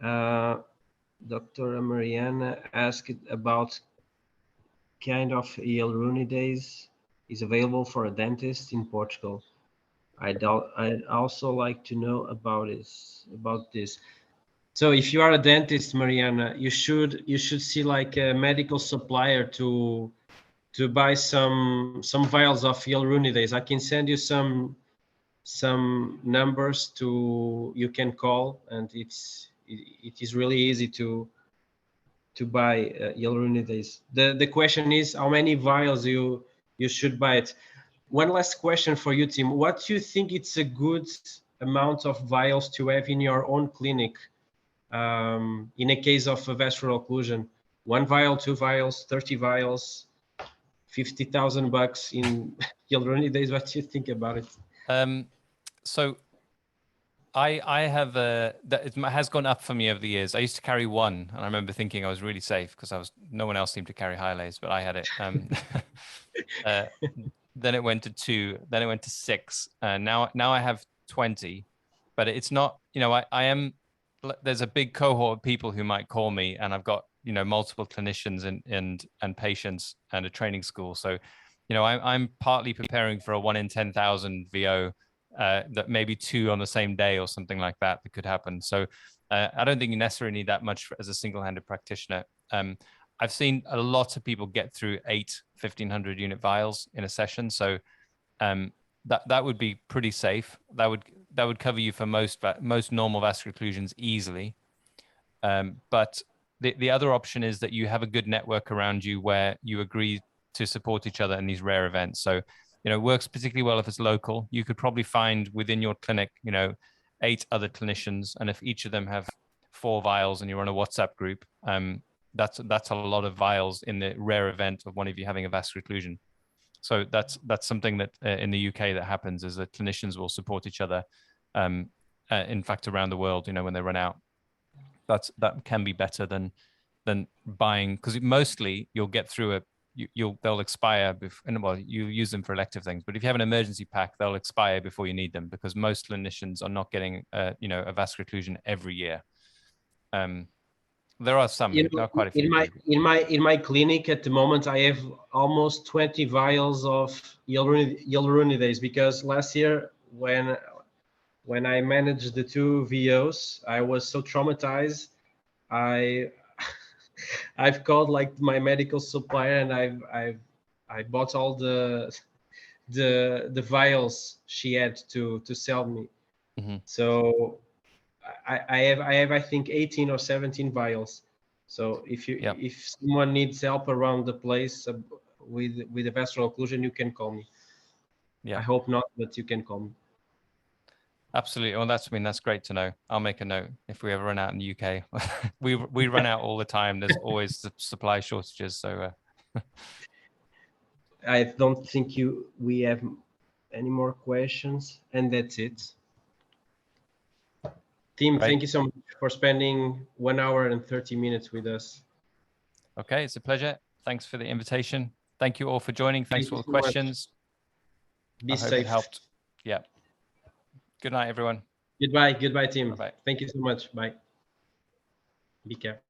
Dr. Mariana asked about kind of hyaluronidase is available for a dentist in Portugal. I'd also like to know about this. So if you are a dentist, Mariana, you should see like a medical supplier to buy some vials of hyaluronidase. I can send you some numbers you can call, and it is really easy to buy hyaluronidase. The question is how many vials you should buy it. One last question for you, Tim. What do you think it's a good amount of vials to have in your own clinic in a case of a vascular occlusion? 1 vial, 2 vials, 30 vials, 50,000 bucks in hyaluronidase. What do you think about it? So I have it has gone up for me over the years. I used to carry 1, and I remember thinking I was really safe because no one else seemed to carry Hyalase, but I had it. Then it went to 2, then it went to 6. Now I have 20, but it's not, there's a big cohort of people who might call me, and I've got, multiple clinicians and patients and a training school. So, I'm partly preparing for a 1 in 10,000 VO, that maybe 2 on the same day or something like that could happen. So I don't think you necessarily need that much as a single-handed practitioner. I've seen a lot of people get through 8 1,500 unit vials in a session. So that would be pretty safe. That would cover you for most normal vascular occlusions easily. But the other option is that you have a good network around you where you agree to support each other in these rare events. So, it works particularly well if it's local. You could probably find within your clinic, 8 other clinicians. And if each of them have 4 vials and you're on a WhatsApp group, that's a lot of vials in the rare event of one of you having a vascular occlusion. So that's something that in the UK that happens, is that clinicians will support each other. In fact, around the world, when they run out, that can be better than buying, because mostly you'll get through they'll expire and well, you use them for elective things, but if you have an emergency pack, they'll expire before you need them, because most clinicians are not getting a vascular occlusion every year. There are some, there are quite a few. In my clinic at the moment, I have almost 20 vials of hyaluronidase, because last year when I managed the 2 VOs, I was so traumatized. I've called like my medical supplier, and I bought all the vials she had to sell me. Mm-hmm. So I have I think 18 or 17 vials. So if someone needs help around the place with a vascular occlusion, you can call me. Yeah. I hope not, but you can call me. Absolutely. Well, that's great to know. I'll make a note if we ever run out in the UK. we run out all the time. There's always supply shortages. So I don't think we have any more questions, and that's it. Tim, thank you so much for spending 1 hour and 30 minutes with us. Okay, it's a pleasure. Thanks for the invitation. Thank you all for joining. Thanks for all the questions. Be safe. It helped. Yeah. Good night, everyone. Goodbye, Tim. Bye-bye. Thank you so much. Bye. Be careful.